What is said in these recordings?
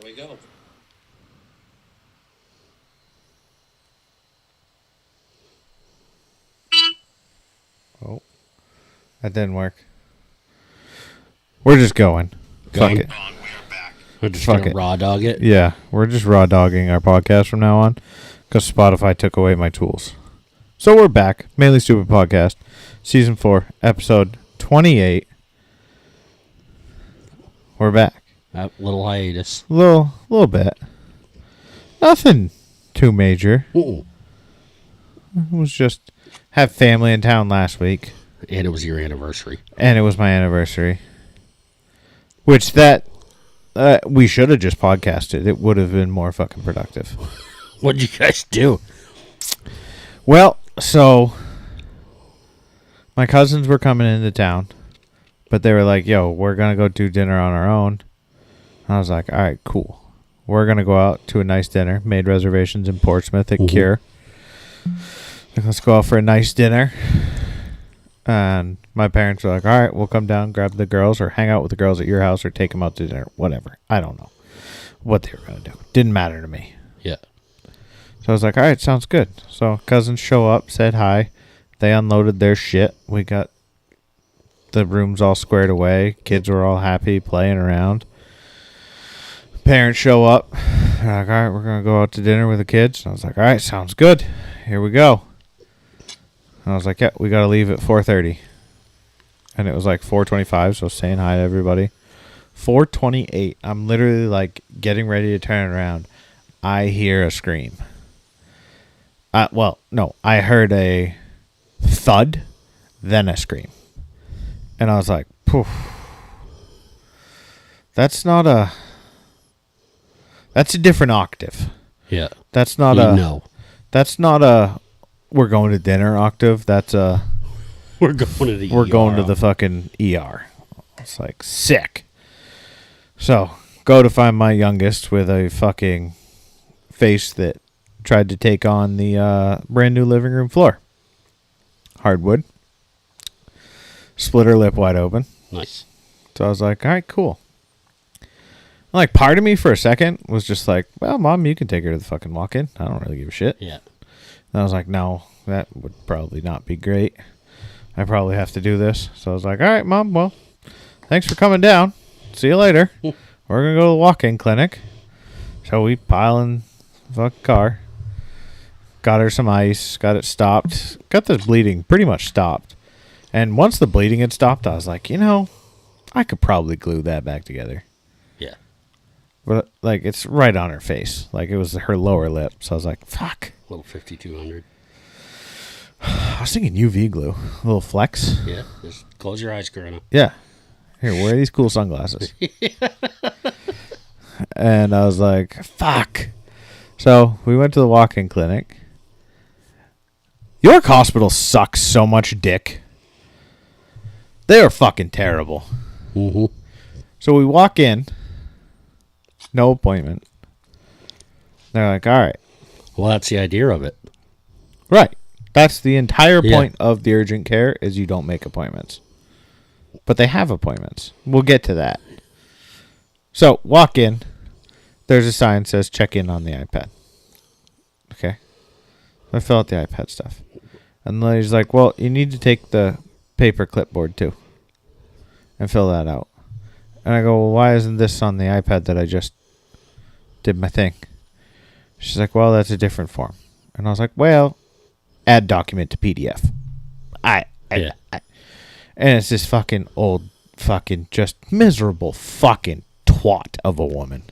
we go. Oh, that didn't work. We're just going. Fuck it. We're just Fuck going to it. raw dog it. Yeah, we're just raw dogging our podcast from now on because Spotify took away my tools. So we're back. Mainly Stoopid Podcast, Season 4, Episode 28. We're back. That little hiatus. Little bit. Nothing too major. Ooh. It was just have family in town last week. And it was your anniversary. And it was my anniversary. Which we should have just podcasted. It would have been more fucking productive. What'd you guys do? Well, so my cousins were coming into town, but they were like, yo, we're going to go do dinner on our own. I was like, all right, cool. We're going to go out to a nice dinner. Made reservations in Portsmouth at Cure. Like, let's go out for a nice dinner. And my parents were like, all right, we'll come down, grab the girls, or hang out with the girls at your house, or take them out to dinner. Whatever. I don't know what they were going to do. Didn't matter to me. Yeah. So I was like, all right, sounds good. So cousins show up, said hi. They unloaded their shit. We got the rooms all squared away. Kids were all happy, playing around. Parents show up. They're like, all right, we're going to go out to dinner with the kids. And I was like, all right, sounds good. Here we go. And I was like, yeah, we got to leave at 4:30. And it was like 4:25, so saying hi to everybody. 4:28. I'm literally like getting ready to turn around. I hear a scream. Well, no, I heard a thud, then a scream. And I was like, poof. That's a different octave. Yeah. That's not a we're going to dinner octave. That's a we're going to the we're ER. going to the fucking ER. It's like sick. So go to find my youngest with a fucking face that tried to take on the brand new living room floor. Hardwood. Split her lip wide open. Nice. So I was like, all right, cool. Like, part of me for a second was just like, well, Mom, you can take her to the fucking walk-in. I don't really give a shit. Yeah. And I was like, no, that would probably not be great. I probably have to do this. So I was like, all right, Mom, well, thanks for coming down. See you later. We're going to go to the walk-in clinic. So we pile in the fucking car. Got her some ice. Got it stopped. Got the bleeding pretty much stopped. And once the bleeding had stopped, I was like, I could probably glue that back together. Yeah. But, like, it's right on her face. Like, it was her lower lip. So I was like, fuck. Little 5200. I was thinking UV glue. A little flex. Yeah. Just close your eyes, Corona. Yeah. Here, wear these cool sunglasses. And I was like, fuck. So we went to the walk-in clinic. York Hospital sucks so much dick. They are fucking terrible. Mm-hmm. So we walk in. No appointment. They're like, all right. Well, that's the idea of it. Right. That's the entire point of the urgent care is you don't make appointments. But they have appointments. We'll get to that. So, walk in. There's a sign that says check in on the iPad. Okay. I fill out the iPad stuff. And the lady's like, well, you need to take the paper clipboard too. And fill that out. And I go, well, why isn't this on the iPad that I just did my thing? She's like, well, that's a different form. And I was like, well, add document to PDF. And it's this fucking old, fucking just miserable fucking twat of a woman.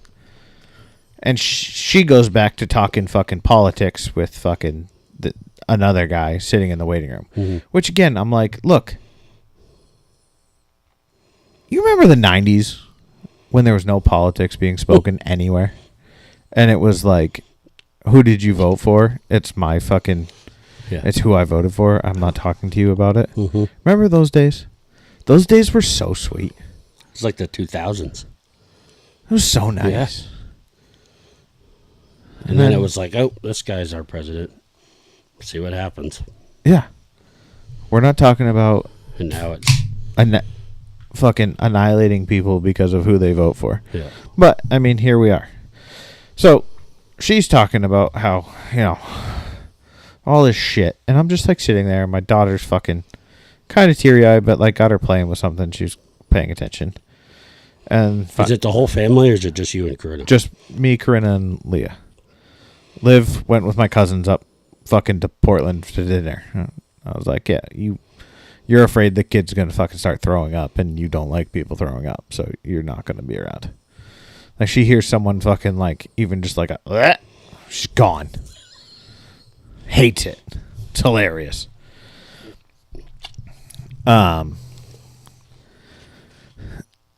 And she goes back to talking fucking politics with fucking another guy sitting in the waiting room. Mm-hmm. Which, again, I'm like, look. You remember the 90s when there was no politics being spoken anywhere? And it was like, who did you vote for? It's my fucking... Yeah. It's who I voted for. I'm not talking to you about it. Mm-hmm. Remember those days? Those days were so sweet. It's like the 2000s. It was so nice. Yeah. And then it was like, oh, this guy's our president. See what happens. Yeah. We're not talking about... And now it's... fucking annihilating people because of who they vote for. Yeah. But, I mean, here we are. So she's talking about how, all this shit. And I'm just like sitting there. My daughter's fucking kind of teary eyed, but like got her playing with something. She was paying attention. And is it the whole family or is it just you and Corinna? Just me, Corinna, and Leah. Liv went with my cousins up fucking to Portland to dinner. I was like, yeah, you're afraid the kid's going to fucking start throwing up and you don't like people throwing up, so you're not going to be around. Like, she hears someone fucking, like, even just like a, she's gone. Hates it. It's hilarious. And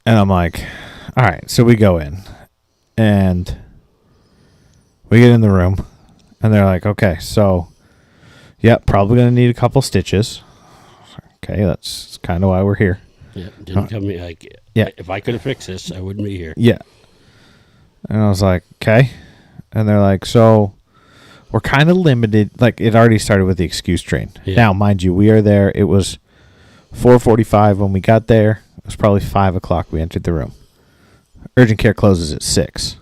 I'm like, all right, so we go in and we get in the room and they're like, okay, so yeah, probably going to need a couple stitches. Okay, that's kind of why we're here. Yeah, didn't tell me, like, yeah, if I could have fixed this, I wouldn't be here. Yeah. And I was like, okay. And they're like, so we're kind of limited. Like, it already started with the excuse train. Yeah. Now, mind you, we are there. It was 4:45 when we got there. It was probably 5 o'clock we entered the room. Urgent care closes at 6.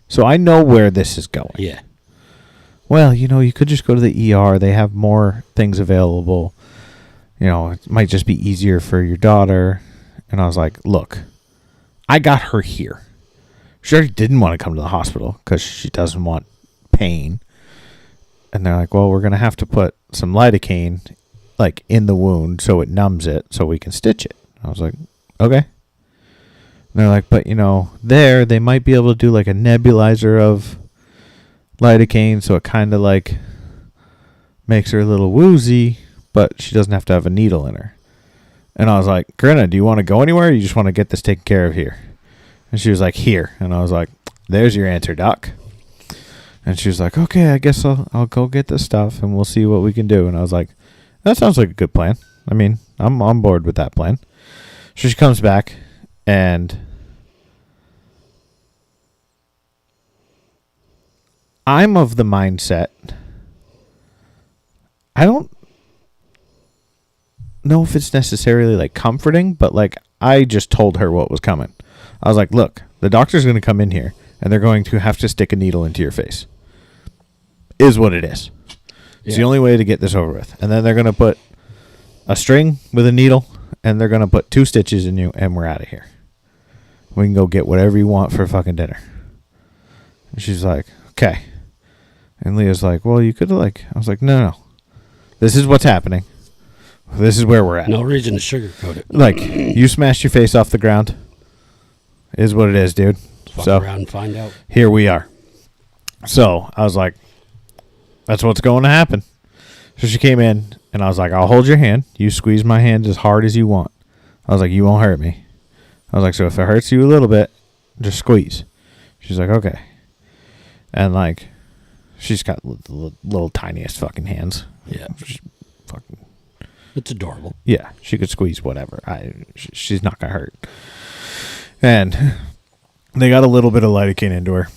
So I know where this is going. Yeah. Well, you could just go to the ER. They have more things available. It might just be easier for your daughter. And I was like, look, I got her here. She already didn't want to come to the hospital because she doesn't want pain. And they're like, well, we're going to have to put some lidocaine like in the wound so it numbs it so we can stitch it. I was like, okay. And they're like, but there they might be able to do like a nebulizer of lidocaine so it kind of like makes her a little woozy, but she doesn't have to have a needle in her. And I was like, Corinna, do you want to go anywhere or you just want to get this taken care of here? And she was like, here. And I was like, there's your answer, Doc. And she was like, okay, I guess I'll go get this stuff and we'll see what we can do. And I was like, that sounds like a good plan. I mean, I'm on board with that plan. So she comes back and I'm of the mindset, I don't know if it's necessarily like comforting, but like I just told her what was coming. I was like, look, the doctor's going to come in here and they're going to have to stick a needle into your face. Is what it is. It's the only way to get this over with. And then they're going to put a string with a needle and they're going to put 2 stitches in you and we're out of here. We can go get whatever you want for fucking dinner. And she's like, okay. And Leah's like, well, you could have like, I was like, no. This is what's happening. This is where we're at. No reason to sugarcoat it. Like, you smashed your face off the ground. Is what it is, dude. Fuck around and find out. Here we are. So I was like, that's what's going to happen. So she came in and I was like, I'll hold your hand. You squeeze my hand as hard as you want. I was like, you won't hurt me. I was like, so if it hurts you a little bit, just squeeze. She's like, okay. And like, she's got little tiniest fucking hands. Yeah. It's adorable. Yeah, she could squeeze whatever. She's not going to hurt. And they got a little bit of lidocaine into her.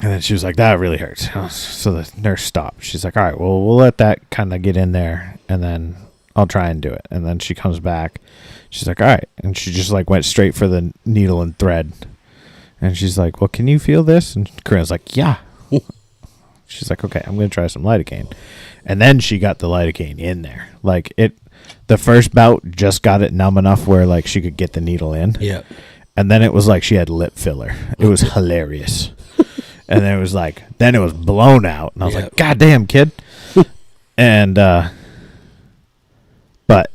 And then she was like, that really hurts. So the nurse stopped. She's like, all right, well, we'll let that kind of get in there. And then I'll try and do it. And then she comes back. She's like, all right. And she just like went straight for the needle and thread. And she's like, well, can you feel this? And Corinna's like, yeah. She's like, okay, I'm going to try some lidocaine. And then she got the lidocaine in there. Like the first bout just got it numb enough where like she could get the needle in. Yeah. And then it was like she had lip filler. It was hilarious. And then it was like, then it was blown out. And I was like, God damn, kid. And, but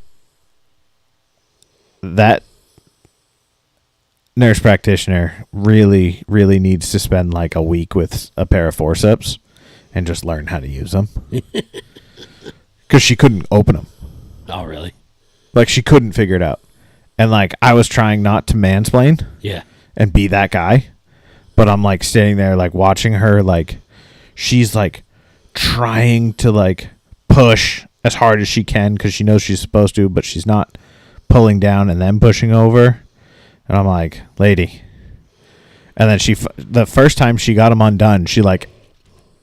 that nurse practitioner really, really needs to spend like a week with a pair of forceps and just learn how to use them. Because she couldn't open them. Oh, really? Like, she couldn't figure it out. And, like, I was trying not to mansplain. Yeah. And be that guy. But I'm, like, standing there, like, watching her, like, she's, like, trying to, like, push as hard as she can because she knows she's supposed to, but she's not pulling down and then pushing over. And I'm like, lady. And then the first time she got him undone, she, like,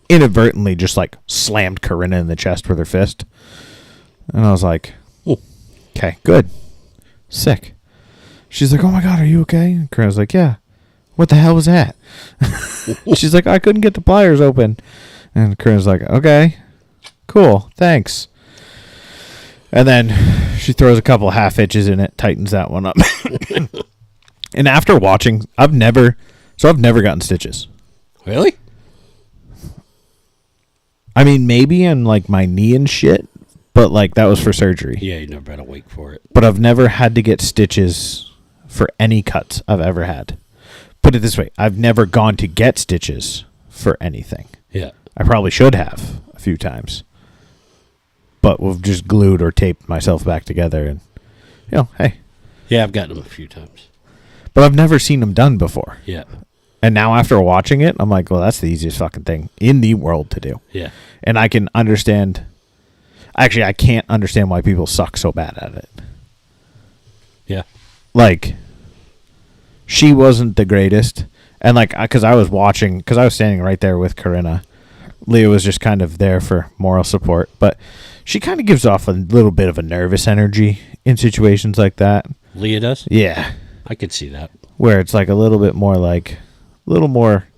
inadvertently just, like, slammed Corinna in the chest with her fist. And I was like, okay, good. Sick. She's like, oh, my God, are you okay? And Corinna's like, yeah. what the hell was that? She's like, I couldn't get the pliers open. And Corinne's like, okay, cool, thanks. And then she throws a couple half hitches in it, tightens that one up. And after watching, I've never gotten stitches. Really? I mean, maybe in like my knee and shit, but like that was for surgery. Yeah, you never had to wait for it. But I've never had to get stitches for any cuts I've ever had. Put it this way, I've never gone to get stitches for anything. Yeah. I probably should have a few times. But we've just glued or taped myself back together and, hey. Yeah, I've gotten them a few times. But I've never seen them done before. Yeah. And now after watching it, I'm like, well, that's the easiest fucking thing in the world to do. Yeah. And I can understand. Actually, I can't understand why people suck so bad at it. Yeah. Like, she wasn't the greatest. And like, because I was watching, because I was standing right there with Corinna. Leah was just kind of there for moral support. But she kind of gives off a little bit of a nervous energy in situations like that. Leah does? Yeah. I could see that. Where it's like a little bit more like, a little more,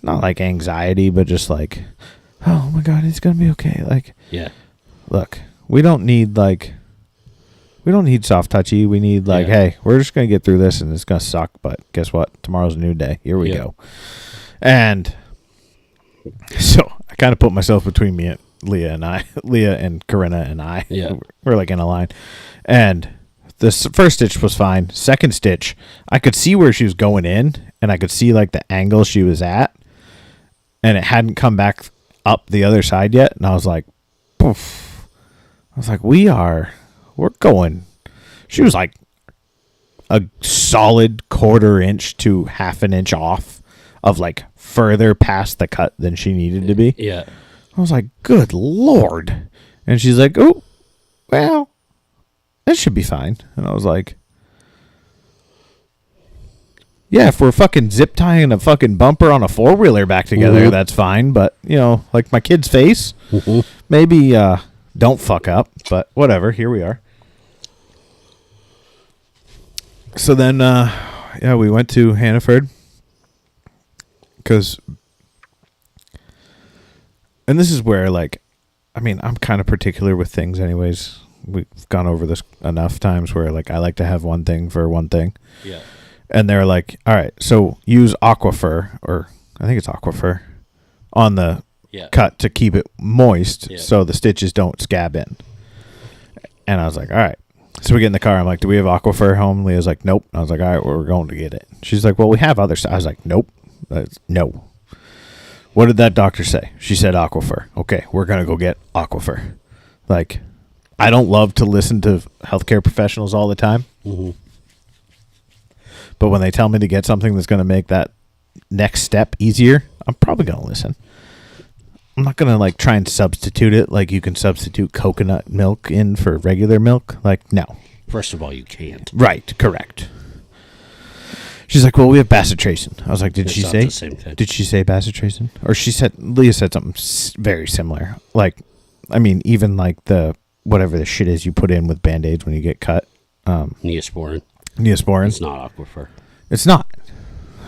not like anxiety, but just like, oh my God, it's going to be okay. Like, yeah. Look, we don't need soft touchy. We need like, hey, we're just going to get through this and it's going to suck. But guess what? Tomorrow's a new day. Here we go. And so I kind of put myself between Leah and Corinna and I. Yeah. We're like in a line. And the first stitch was fine. Second stitch, I could see where she was going in, and I could see like the angle she was at, and it hadn't come back up the other side yet. And I was like, poof. I was like, we're going. She was like a solid 1/4 inch to 1/2 inch off of like further past the cut than she needed to be. Yeah. I was like, good Lord. And she's like, oh, well, that should be fine. And I was like, yeah, if we're fucking zip tying a fucking bumper on a 4-wheeler back together, that's fine. But, like my kid's face, maybe don't fuck up. But whatever, here we are. So then, we went to Hannaford. And this is where, like, I mean, I'm kind of particular with things anyways. We've gone over this enough times where, like, I like to have one thing for one thing. Yeah. And they're like, all right, so use Aquaphor, or I think it's Aquaphor, on the cut to keep it moist so the stitches don't scab in. And I was like, all right. So we get in the car. I'm like, do we have Aquaphor home? Leah's like, nope. I was like, all right, well, we're going to get it. She's like, well, we have other stuff. I was like, nope. No. What did that doctor say? She said Aquaphor. Okay, we're going to go get Aquaphor. Like, I don't love to listen to healthcare professionals all the time. Mm-hmm. But when they tell me to get something that's going to make that next step easier, I'm probably going to listen. I'm not going to like try and substitute it like you can substitute coconut milk in for regular milk. Like, no. First of all, you can't. Right, correct. She's like, well, we have bacitracin. I was like, did It's she not say? the same thing. Did she say bacitracin? Or Leah said something very similar. Like, I mean, even like the whatever the shit is you put in with Band-Aids when you get cut. Neosporin. Neosporin. It's not Aquaphor. It's not.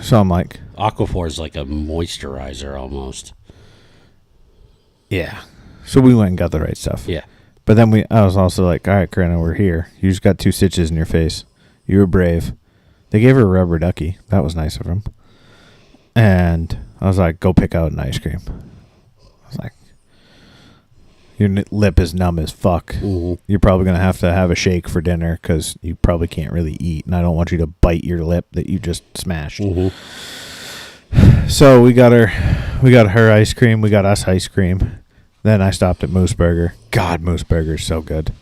So I'm like, Aquaphor is like a moisturizer almost. yeah. So we went and got the right stuff. Yeah. But then I was also like, all right, Corinna, we're here. You just got 2 stitches in your face. You were brave. They gave her a rubber ducky. That was nice of them. And I was like, go pick out an ice cream. I was like, your lip is numb as fuck. Mm-hmm. You're probably going to have a shake for dinner because you probably can't really eat. And I don't want you to bite your lip that you just smashed. Mm-hmm. So we got her ice cream. We got us ice cream. Then I stopped at Moose Burger. God, Moose Burger is so good.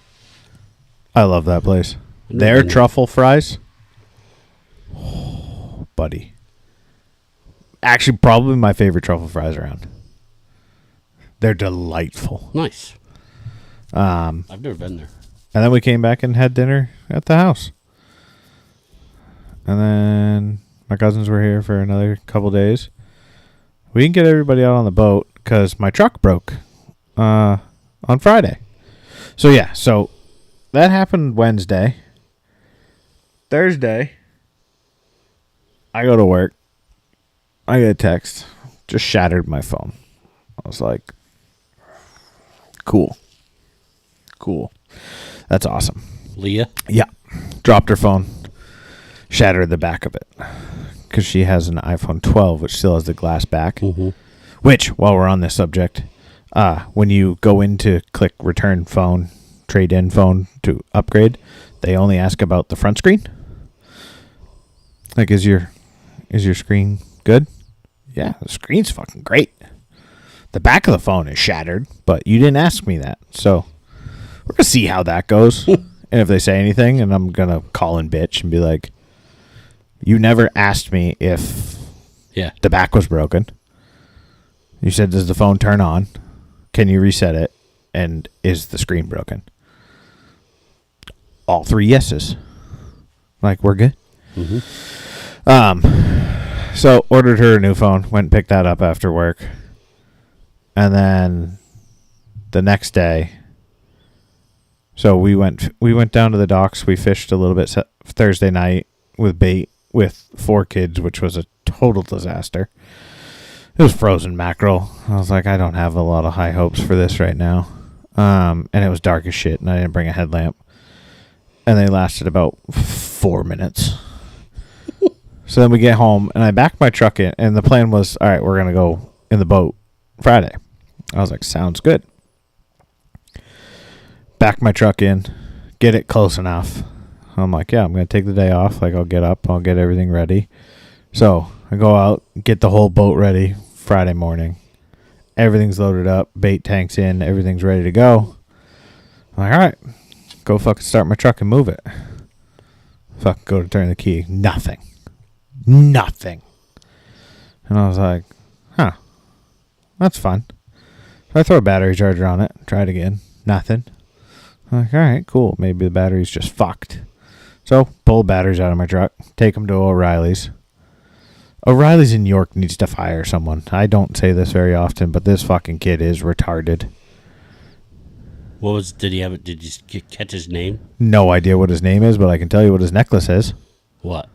I love that place. Their truffle fries. Oh, buddy. Actually, probably my favorite truffle fries around. They're delightful. Nice. I've never been there. And then we came back and had dinner at the house. And then my cousins were here for another couple days. We didn't get everybody out on the boat because my truck broke on Friday. So that happened Wednesday. Thursday, I go to work. I get a text. Just shattered my phone. I was like, cool. That's awesome. Leah? Yeah. Dropped her phone. Shattered the back of it. Because she has an iPhone 12, which still has the glass back. Mm-hmm. Which, while we're on this subject, when you go in to click return phone, trade in phone to upgrade, they only ask about the front screen. Like, is your screen good? Yeah, the screen's fucking great. The back of the phone is shattered, but you didn't ask me that. So we're going to see how that goes. And if they say anything, and I'm going to call and bitch and be like, you never asked me if the back was broken. You said, does the phone turn on? Can you reset it? And is the screen broken? All 3 yeses. Like, we're good. Mm-hmm. So ordered her a new phone. Went and picked that up after work. And then the next day, so we went down to the docks. We fished a little bit Thursday night with bait with 4 kids, which was a total disaster. It was frozen mackerel. I was like, I don't have a lot of high hopes for this right now. And it was dark as shit, and I didn't bring a headlamp. And they lasted about 4 minutes. So then we get home, and I backed my truck in, and the plan was, all right, we're going to go in the boat Friday. I was like, sounds good. Back my truck in, get it close enough. I'm like, yeah, I'm going to take the day off. Like, I'll get up, I'll get everything ready. So I go out, get the whole boat ready Friday morning. Everything's loaded up, bait tank's in, everything's ready to go. I'm like, all right, go fucking start my truck and move it. Fucking go to turn the key. Nothing. And I was like, huh, that's fun. So I throw a battery charger on it, try it again. Nothing. I'm like, all right, cool. Maybe the battery's just fucked. So pull batteries out of my truck, take them to O'Reilly's. O'Reilly's in York needs to fire someone. I don't say this very often, but this fucking kid is retarded. Did you catch his name? No idea what his name is, but I can tell you what his necklace is. What?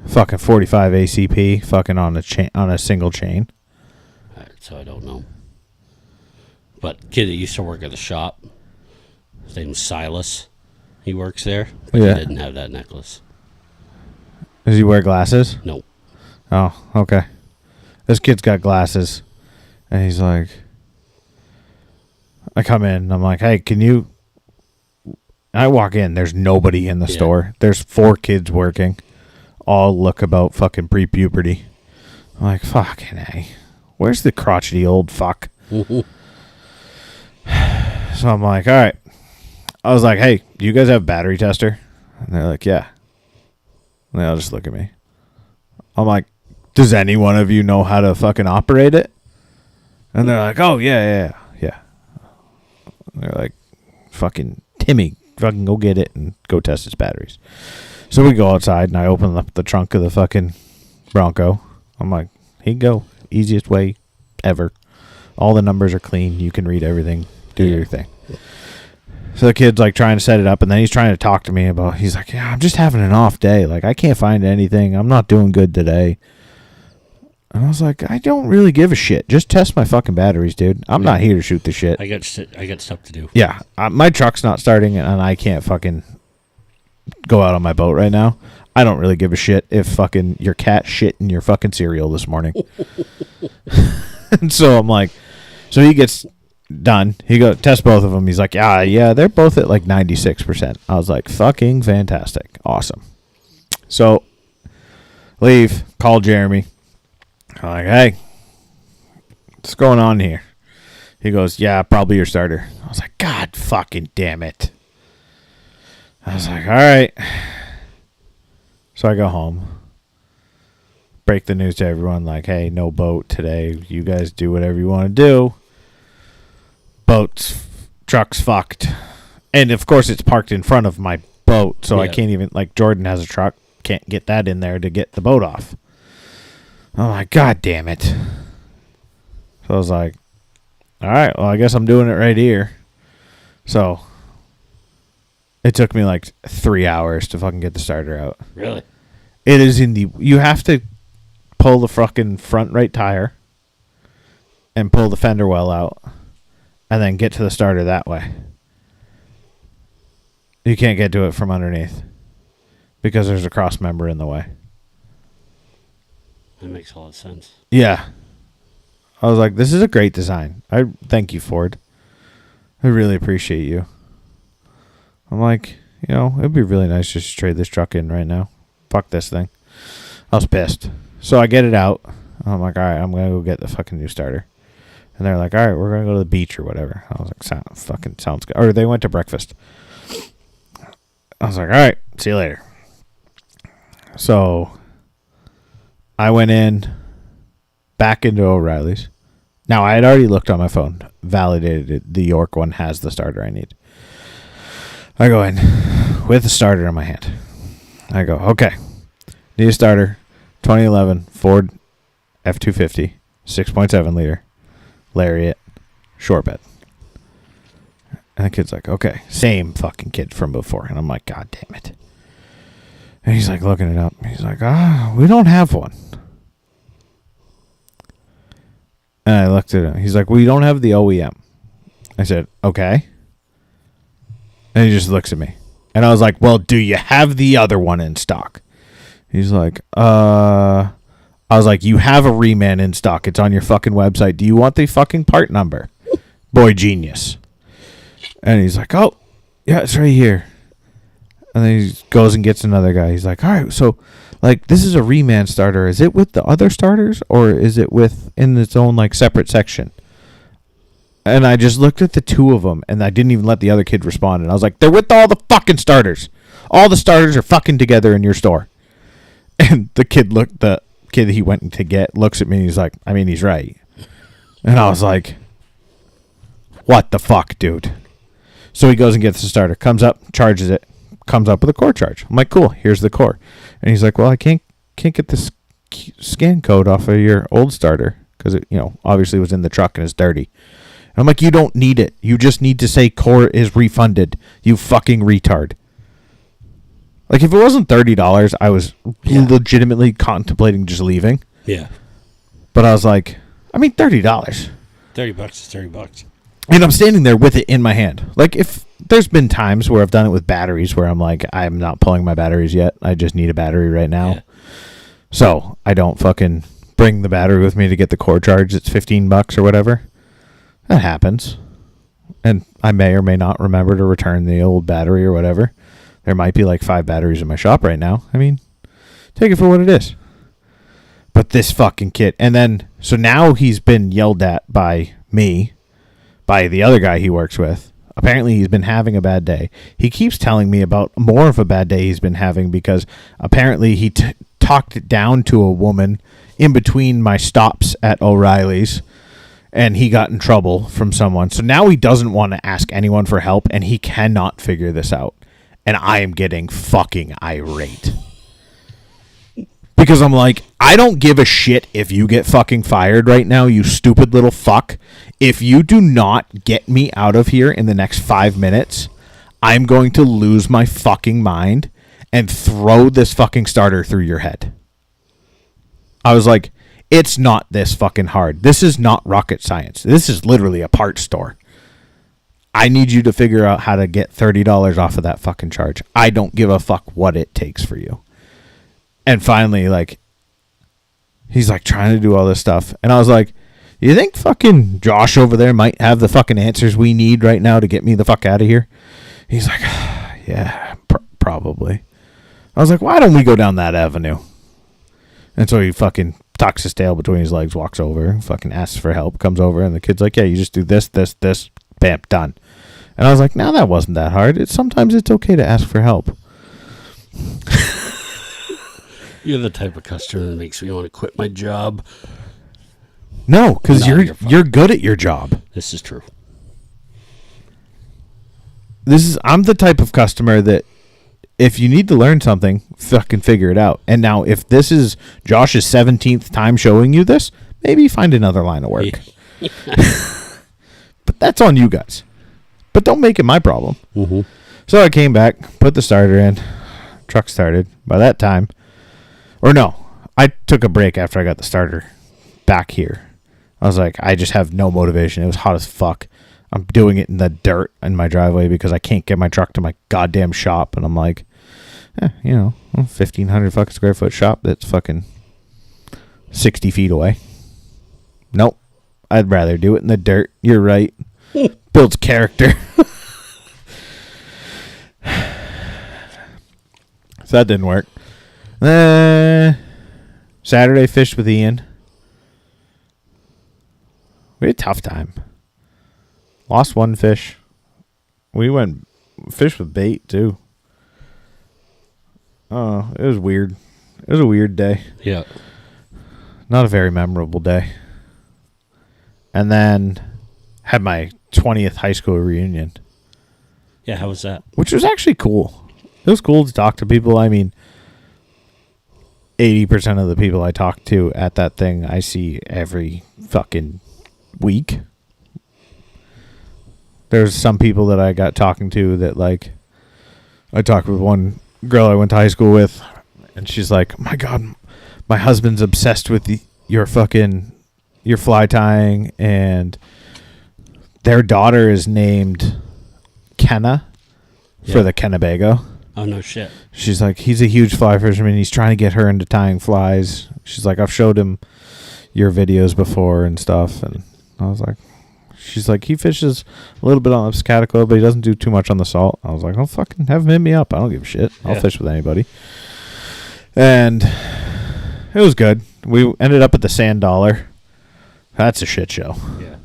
Fucking 45 ACP, fucking on a single chain. So I don't know. But kid that used to work at the shop, his name's Silas. He works there, but he didn't have that necklace. Does he wear glasses? No. Oh, okay. This kid's got glasses, and he's like, I come in, and I'm like, hey, can you... I walk in, there's nobody in the store. There's 4 kids working. All look about fucking pre-puberty. I'm like, fucking A. Where's the crotchety old fuck? So I'm like, all right. I was like, hey, do you guys have a battery tester? And they're like, yeah. And they all just look at me. I'm like, does any one of you know how to fucking operate it? And they're like, oh, yeah. And they're like, fucking Timmy, fucking go get it and go test its batteries. So we go outside, and I open up the trunk of the fucking Bronco. I'm like, here you go. Easiest way ever. All the numbers are clean. You can read everything. Do your thing. So the kid's like trying to set it up, and then he's trying to talk to me about, he's like, yeah, I'm just having an off day. Like, I can't find anything. I'm not doing good today. And I was like, I don't really give a shit. Just test my fucking batteries, dude. I'm not here to shoot the shit. I got stuff to do. Yeah. My truck's not starting, and I can't fucking go out on my boat right now. I don't really give a shit if fucking your cat shit in your fucking cereal this morning. And so I'm like, so he gets done. He go test both of them. He's like, yeah, they're both at like 96%. I was like, fucking fantastic. Awesome. So leave, call Jeremy. I'm like, hey, what's going on here? He goes, yeah, probably your starter. I was like, God fucking damn it. I was like, all right. So I go home, break the news to everyone, like, hey, no boat today. You guys do whatever you want to do. Truck's fucked. And, of course, it's parked in front of my boat, so I can't even, like, Jordan has a truck, can't get that in there to get the boat off. I'm like, God damn it. So I was like, all right, well, I guess I'm doing it right here. So it took me like 3 hours to fucking get the starter out. Really? It is you have to pull the fucking front right tire and pull the fender well out and then get to the starter that way. You can't get to it from underneath because there's a cross member in the way. That makes a lot of sense. Yeah. I was like, this is a great design. I thank you, Ford. I really appreciate you. I'm like, you know, it'd be really nice just to trade this truck in right now. Fuck this thing. I was pissed. So I get it out. I'm like, all right, I'm going to go get the fucking new starter. And they're like, all right, we're going to go to the beach or whatever. I was like, sounds good. Or they went to breakfast. I was like, all right, see you later. So I went back into O'Reilly's. Now, I had already looked on my phone, validated it. The York one has the starter I need. I go in with the starter in my hand. I go, okay, need a starter, 2011 Ford F-250, 6.7 liter, Lariat, short bed. And the kid's like, okay, same fucking kid from before. And I'm like, God damn it. And he's like looking it up. He's like, we don't have one. And I looked at him. He's like, we don't have the OEM. I said, okay. And he just looks at me. And I was like, well, do you have the other one in stock? He's like, I was like, you have a Reman in stock. It's on your fucking website. Do you want the fucking part number? Boy, genius. And he's like, oh, yeah, it's right here. And then he goes and gets another guy. He's like, all right, so, like, this is a Reman starter. Is it with the other starters, or is it in its own, like, separate section? And I just looked at the two of them, and I didn't even let the other kid respond. And I was like, they're with all the fucking starters. All the starters are fucking together in your store. And the kid he went to get looks at me, and he's like, I mean, he's right. And I was like, what the fuck, dude? So he goes and gets the starter, comes up, charges it, comes up with a core charge. I'm like, cool, here's the core. And he's like, well, I can't get this scan code off of your old starter because it, you know, obviously was in the truck and it's dirty. And I'm like, you don't need it. You just need to say core is refunded. You fucking retard. Like, if it wasn't $30, I was legitimately contemplating just leaving. Yeah. But I was like, I mean, $30. $30 is $30. And I'm standing there with it in my hand. Like, if there's been times where I've done it with batteries where I'm like, I'm not pulling my batteries yet. I just need a battery right now. Yeah. So I don't fucking bring the battery with me to get the core charge. It's $15 or whatever. That happens. And I may or may not remember to return the old battery or whatever. There might be like 5 batteries in my shop right now. I mean, take it for what it is. But this fucking kid. And then, so now he's been yelled at by me, by the other guy he works with. Apparently he's been having a bad day. He keeps telling me about more of a bad day he's been having because apparently he talked it down to a woman in between my stops at O'Reilly's, and he got in trouble from someone. So now he doesn't want to ask anyone for help, and he cannot figure this out. And I am getting fucking irate. Because I'm like, I don't give a shit if you get fucking fired right now, you stupid little fuck. If you do not get me out of here in the next 5 minutes, I'm going to lose my fucking mind and throw this fucking starter through your head. I was like, it's not this fucking hard. This is not rocket science. This is literally a parts store. I need you to figure out how to get $30 off of that fucking charge. I don't give a fuck what it takes for you. And finally, like, he's like trying to do all this stuff. And I was like, you think fucking Josh over there might have the fucking answers we need right now to get me the fuck out of here? He's like, yeah, probably. I was like, why don't we go down that avenue? And so he fucking tucks his tail between his legs, walks over, fucking asks for help, comes over, and the kid's like, yeah, you just do this, bam, done. And I was like, no, that wasn't that hard. Sometimes it's okay to ask for help. You're the type of customer that makes me want to quit my job. No, because you're good at your job. This is true. I'm the type of customer that if you need to learn something, fucking figure it out. And now, if this is Josh's 17th time showing you this, maybe find another line of work. But that's on you guys. But don't make it my problem. Mm-hmm. So I came back, put the starter in, truck started. By that time, or no, I took a break after I got the starter back here. I was like, I just have no motivation. It was hot as fuck. I'm doing it in the dirt in my driveway because I can't get my truck to my goddamn shop. And I'm like, 1,500 fucking square foot shop that's fucking 60 feet away. Nope. I'd rather do it in the dirt. You're right. Builds character. So that didn't work. Saturday, fished with Ian. We had a tough time. Lost one fish. We went fish with bait, too. Oh, it was weird. It was a weird day. Yeah. Not a very memorable day. And then had my 20th high school reunion. Yeah, how was that? Which was actually cool. It was cool to talk to people. I mean, 80% of the people I talk to at that thing, I see every fucking week. There's some people that I got talking to that, like, I talked with one girl I went to high school with, and she's like, my God, my husband's obsessed with your fly tying, and their daughter is named Kenna for the Kennebago. Oh, no shit. She's like, he's a huge fly fisherman. He's trying to get her into tying flies. She's like, I've showed him your videos before and stuff. And I was like, she's like, he fishes a little bit on the Piscataqua, but he doesn't do too much on the salt. I was like, oh, fucking have him hit me up. I don't give a shit. I'll fish with anybody. And it was good. We ended up at the Sand Dollar. That's a shit show. Yeah.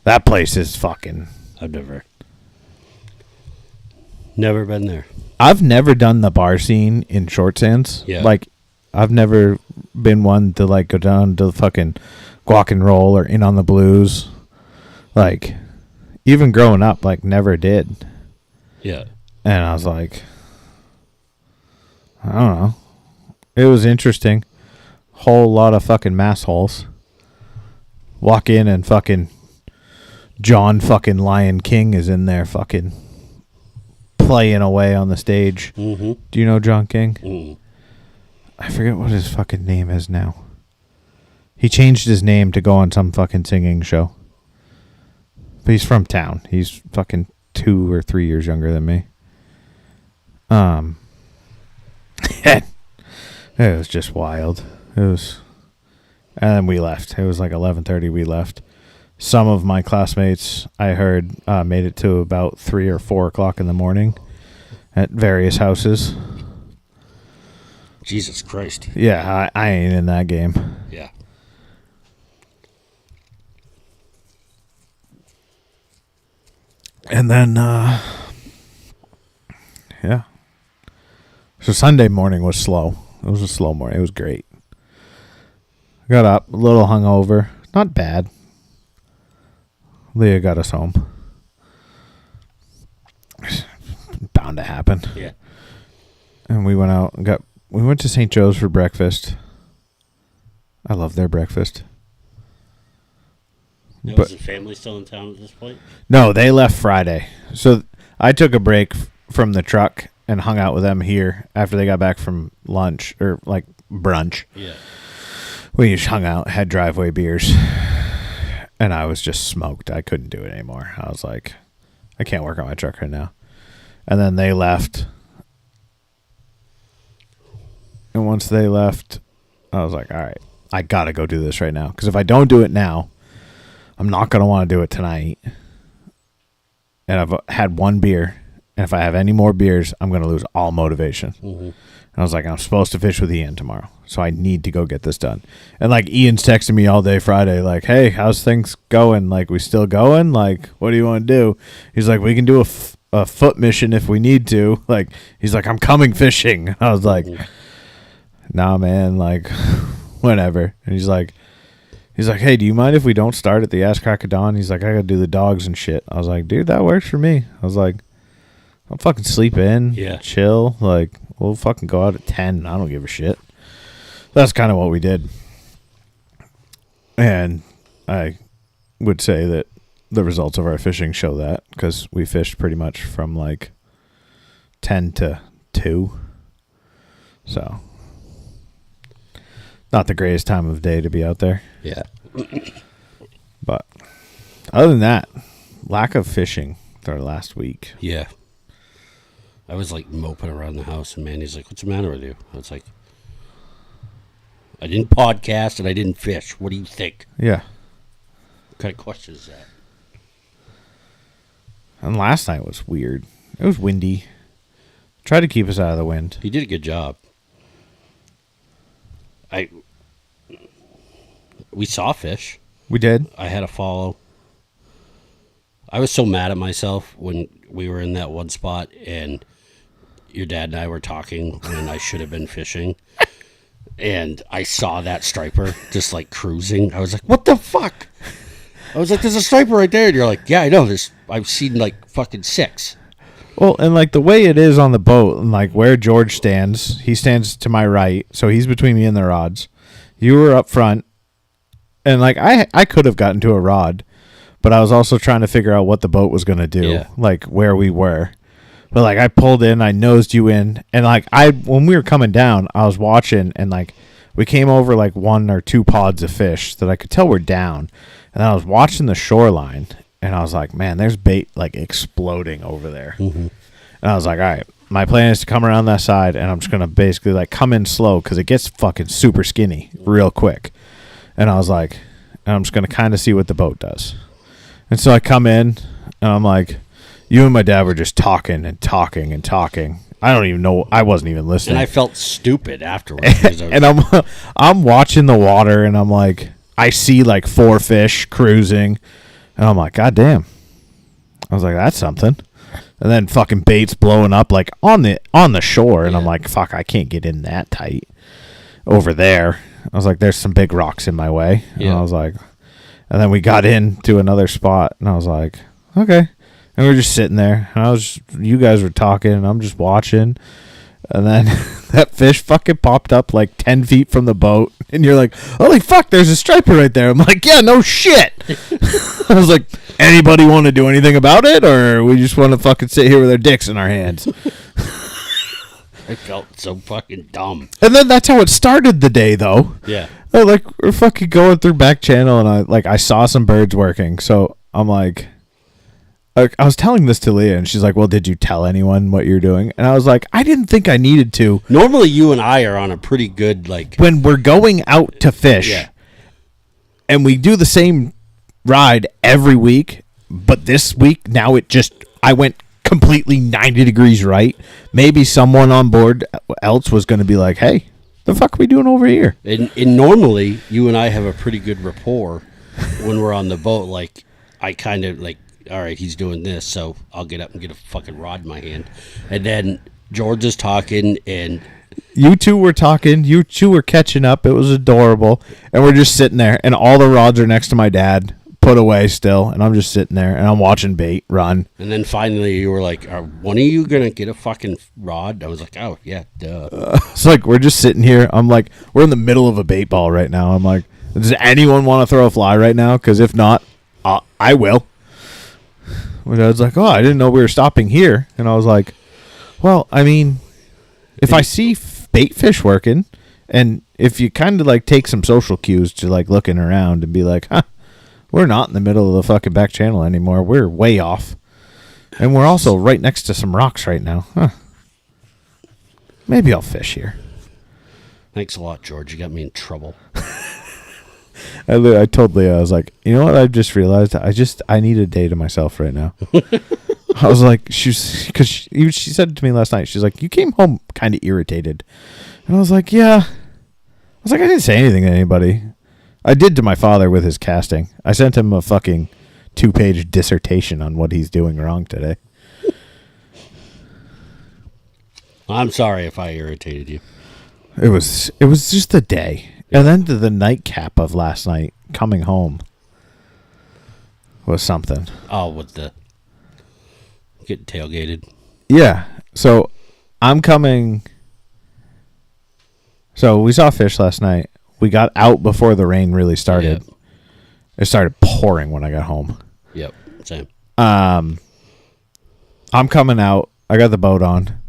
That place is fucking... I've never been there. I've never done the bar scene in Short Sands. Yeah. Like, I've never been one to, like, go down to the fucking Guac and Roll or In on the Blues. Like, even growing up, like, never did. Yeah. And I was like, I don't know. It was interesting. Whole lot of fucking mass holes. Walk in and fucking John fucking Lion King is in there fucking playing away on the stage. Mm-hmm. Do you know John King? Mm. I forget what his fucking name is now. He changed his name to go on some fucking singing show. But he's from town. He's fucking 2 or 3 years younger than me. It was just wild. It was... And then we left. It was like 11:30 we left. Some of my classmates, I heard, made it to about 3 or 4 o'clock in the morning at various houses. Jesus Christ. Yeah, I ain't in that game. Yeah. And then, yeah. So Sunday morning was slow. It was a slow morning. It was great. Got up, a little hungover. Not bad. Leah got us home. Bound to happen. Yeah. And we went out and we went to St. Joe's for breakfast. I love their breakfast. Now, But is the family still in town at this point? no, they left Friday. So I took a break from the truck and hung out with them here after they got back from lunch or like brunch. Yeah. We just hung out, had driveway beers, and I was just smoked. I couldn't do it anymore. I was like, I can't work on my truck right now. And then they left. And once they left, I was like, all right, I got to go do this right now. Because if I don't do it now, I'm not going to want to do it tonight. And I've had one beer. And if I have any more beers, I'm going to lose all motivation. Mm-hmm. And I was like, I'm supposed to fish with Ian tomorrow. So I need to go get this done. And like Ian's texting me all day Friday, like, hey, how's things going? Like, we still going? Like, what do you want to do? He's like, we can do a foot mission if we need to. Like, he's like, I'm coming fishing. I was like, nah, man, like, whatever. And he's like, hey, do you mind if we don't start at the ass crack of dawn? He's like, I got to do the dogs and shit. I was like, dude, that works for me. I was like, I'll fucking sleep in, chill. Like, we'll fucking go out at 10. I don't give a shit. That's kind of what we did. And I would say that the results of our fishing show that, because we fished pretty much from like 10 to 2. So not the greatest time of day to be out there. Yeah. But other than that, lack of fishing for last week. Yeah. I was like moping around the house, and Mandy's like, "What's the matter with you?" I was like, "I didn't podcast and I didn't fish. What do you think?" Yeah. What kind of question is that? And last night was weird. It was windy. Tried to keep us out of the wind. You did a good job. We saw fish. We did. I had a follow. I was so mad at myself when we were in that one spot and your dad and I were talking when I should have been fishing. And I saw that striper just like cruising. I was like, what the fuck? I was like, there's a striper right there. And you're like, yeah, I know. I've seen like fucking 6. Well, and like the way it is on the boat, and like where George stands, he stands to my right, so he's between me and the rods. You were up front, and like I could have gotten to a rod, but I was also trying to figure out what the boat was going to do, like where we were. But like I pulled in, I nosed you in, and like when we were coming down, I was watching, and like we came over like 1 or 2 pods of fish that I could tell were down, and I was watching the shoreline. And I was like, man, there's bait like exploding over there. Mm-hmm. And I was like, all right, my plan is to come around that side, and I'm just going to basically like come in slow because it gets fucking super skinny real quick. And I was like, I'm just going to kind of see what the boat does. And so I come in, and I'm like, you and my dad were just talking and talking and talking. I don't even know. I wasn't even listening. And I felt stupid afterwards. And I'm watching the water, and I'm like, I see like 4 fish cruising. And I'm like, God damn. I was like, that's something. And then fucking bait's blowing up like on the shore. And I'm like, fuck, I can't get in that tight over there. I was like, there's some big rocks in my way. And I was like, and then we got into another spot. And I was like, okay. And we were just sitting there. And you guys were talking, and I'm just watching. And then that fish fucking popped up like 10 feet from the boat. And you're like, holy fuck, there's a striper right there. I'm like, yeah, no shit. I was like, anybody want to do anything about it? Or we just want to fucking sit here with our dicks in our hands? I felt so fucking dumb. And then that's how it started the day, though. Yeah. Like, we're fucking going through back channel, and I saw some birds working. So I'm like, I was telling this to Leah, and she's like, well, did you tell anyone what you're doing? And I was like, I didn't think I needed to. Normally, you and I are on a pretty good, like... When we're going out to fish, and we do the same ride every week, but this week, now I went completely 90 degrees right. Maybe someone on board else was going to be like, hey, the fuck are we doing over here? And normally, you and I have a pretty good rapport when we're on the boat. Like, I kind of, like, all right, he's doing this, so I'll get up and get a fucking rod in my hand. And then George is talking, and... You two were talking. You two were catching up. It was adorable. And we're just sitting there, and all the rods are next to my dad, put away still, and I'm just sitting there, and I'm watching bait run. And then finally you were like, are one of you going to get a fucking rod? I was like, oh, yeah, duh. It's like, we're just sitting here. I'm like, we're in the middle of a bait ball right now. I'm like, does anyone want to throw a fly right now? Because if not, I will. My dad's like, oh, I didn't know we were stopping here. And I was like, well, I mean, if I see bait fish working, and if you kind of like take some social cues to like looking around and be like, huh, we're not in the middle of the fucking back channel anymore. We're way off. And we're also right next to some rocks right now. Huh. Maybe I'll fish here. Thanks a lot, George. You got me in trouble. I told Leah, I was like, you know what? I've just realized I need a day to myself right now. I was like, she said it to me last night. She's like, you came home kind of irritated. And I was like, yeah. I was like, I didn't say anything to anybody. I did to my father with his casting. I sent him a fucking 2-page dissertation on what he's doing wrong today. I'm sorry if I irritated you. It was just a day. And then the nightcap of last night, coming home, was something. Oh, with the getting tailgated. Yeah. So I'm coming. So we saw fish last night. We got out before the rain really started. Yep. It started pouring when I got home. Yep. Same. I'm coming out. I got the boat on.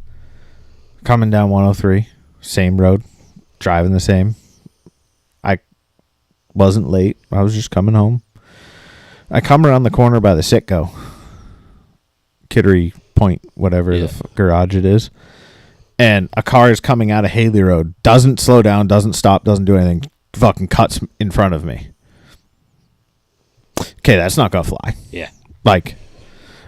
Coming down 103. Same road. Driving the same. Wasn't late. I was just coming home. I come around the corner by the Sitco. Kittery Point, whatever the garage it is. And a car is coming out of Haley Road. Doesn't slow down, doesn't stop, doesn't do anything. Fucking cuts in front of me. Okay, that's not going to fly. Yeah. Like,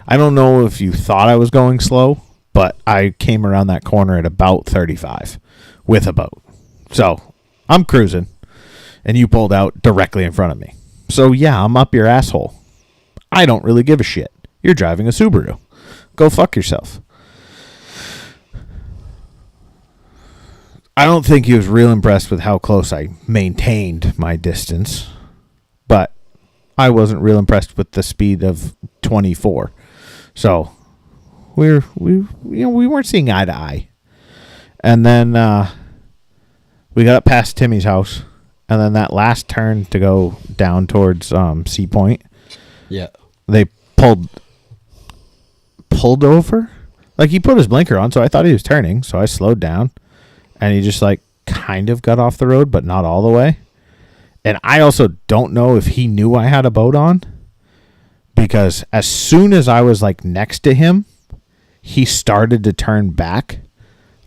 I don't know if you thought I was going slow, but I came around that corner at about 35 with a boat. So, I'm cruising, and you pulled out directly in front of me. So, yeah, I'm up your asshole. I don't really give a shit. You're driving a Subaru. Go fuck yourself. I don't think he was real impressed with how close I maintained my distance, but I wasn't real impressed with the speed of 24. So we weren't seeing eye to eye. And then we got up past Timmy's house, and then that last turn to go down towards Sea Point. Yeah. They pulled over. Like, he put his blinker on, so I thought he was turning, so I slowed down. And he just, like, kind of got off the road, but not all the way. And I also don't know if he knew I had a boat on. Because as soon as I was, like, next to him, he started to turn back.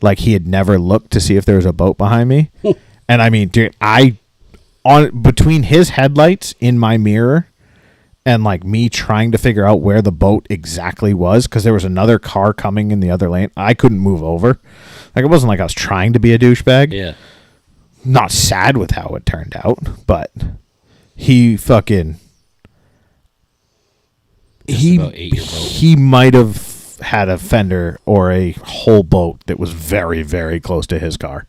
Like he had never looked to see if there was a boat behind me. And, I mean, dude, between his headlights in my mirror and, like, me trying to figure out where the boat exactly was, because there was another car coming in the other lane, I couldn't move over. Like, it wasn't like I was trying to be a douchebag. Yeah. Not sad with how it turned out, but he fucking... He might have had a fender or a whole boat that was very, very close to his car.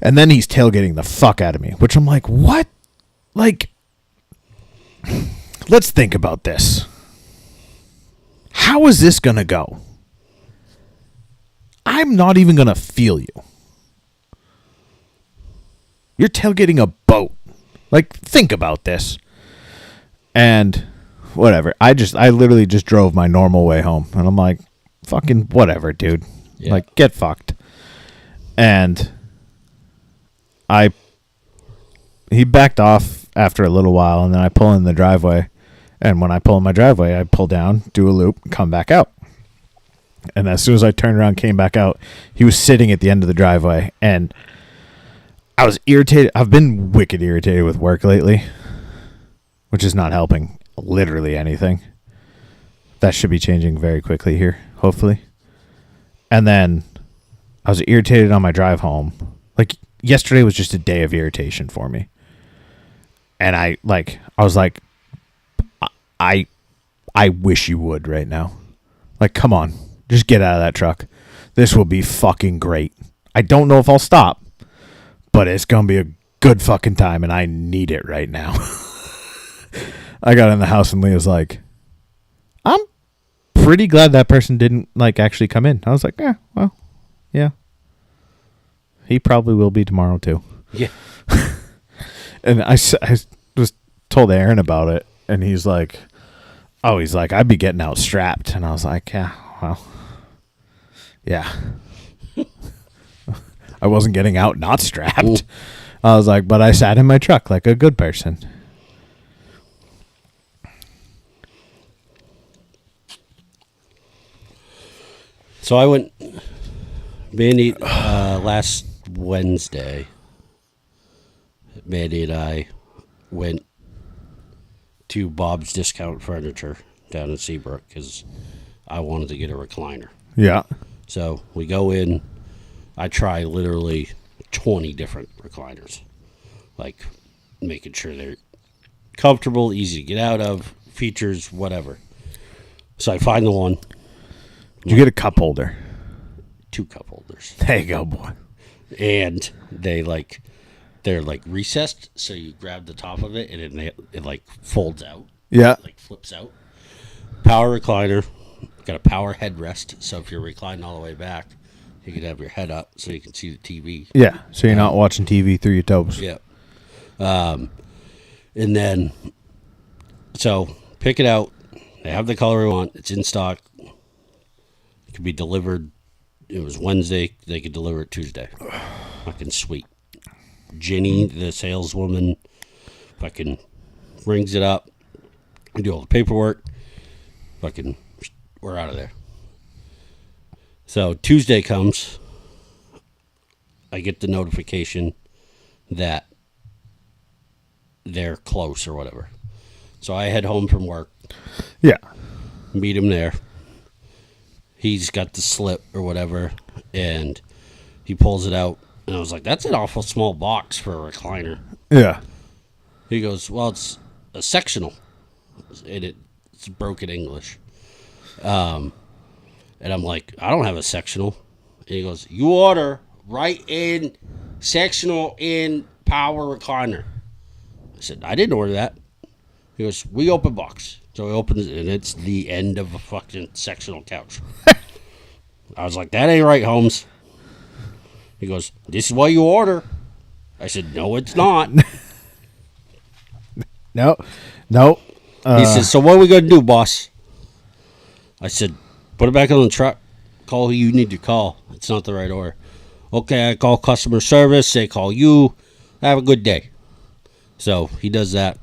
And then he's tailgating the fuck out of me, which I'm like, what? Like, let's think about this. How is this going to go? I'm not even going to feel you. You're tailgating a boat. Like, think about this. And whatever. I literally just drove my normal way home. And I'm like, fucking whatever, dude. Yeah. Like, get fucked. And he backed off after a little while, and then I pull in the driveway. And when I pull in my driveway, I pull down, do a loop, come back out. And as soon as I turned around, came back out, he was sitting at the end of the driveway. And I was irritated. I've been wicked irritated with work lately, which is not helping literally anything. That should be changing very quickly here, hopefully. And then I was irritated on my drive home. Like, yesterday was just a day of irritation for me. And I was like, I wish you would right now. Like, come on. Just get out of that truck. This will be fucking great. I don't know if I'll stop, but it's going to be a good fucking time, and I need it right now. I got in the house, and Leah's like, I'm pretty glad that person didn't, like, actually come in. I was like, well, yeah. He probably will be tomorrow, too. Yeah. And I was told Aaron about it, and he's like, I'd be getting out strapped. And I was like, yeah, well, yeah. I wasn't getting out not strapped. Ooh. I was like, but I sat in my truck like a good person. So I went Mandy last Wednesday. Mandy and I went to Bob's Discount Furniture down in Seabrook because I wanted to get a recliner. Yeah. So we go in. I try literally 20 different recliners, like making sure they're comfortable, easy to get out of, features, whatever. So I find the one. Did you get a cup holder? 2 cup holders. There you go, boy. And they're recessed, so you grab the top of it and it like folds out. Yeah. Like flips out. Power recliner. Got a power headrest, so if you're reclining all the way back, you can have your head up so you can see the TV. Yeah, so you're not watching TV through your toes. Yeah. And then, so pick it out. They have the color we want. It's in stock. It could be delivered. It was Wednesday. They could deliver it Tuesday. Fucking sweet. Ginny, the saleswoman, fucking rings it up. We do all the paperwork. Fucking, we're out of there. So Tuesday comes. I get the notification that they're close or whatever. So I head home from work. Yeah. Meet him there. He's got the slip or whatever, and he pulls it out. And I was like, that's an awful small box for a recliner. Yeah. He goes, well, it's a sectional. And it's broken English. And I'm like, I don't have a sectional. And he goes, you order right in sectional in power recliner. I said, I didn't order that. He goes, we open box. So he opens it, and it's the end of a fucking sectional couch. I was like, that ain't right, Holmes. He goes, this is what you order. I said, no, it's not. No. He says, so what are we going to do, boss? I said, put it back on the truck. Call who you need to call. It's not the right order. Okay, I call customer service. They call you. Have a good day. So he does that.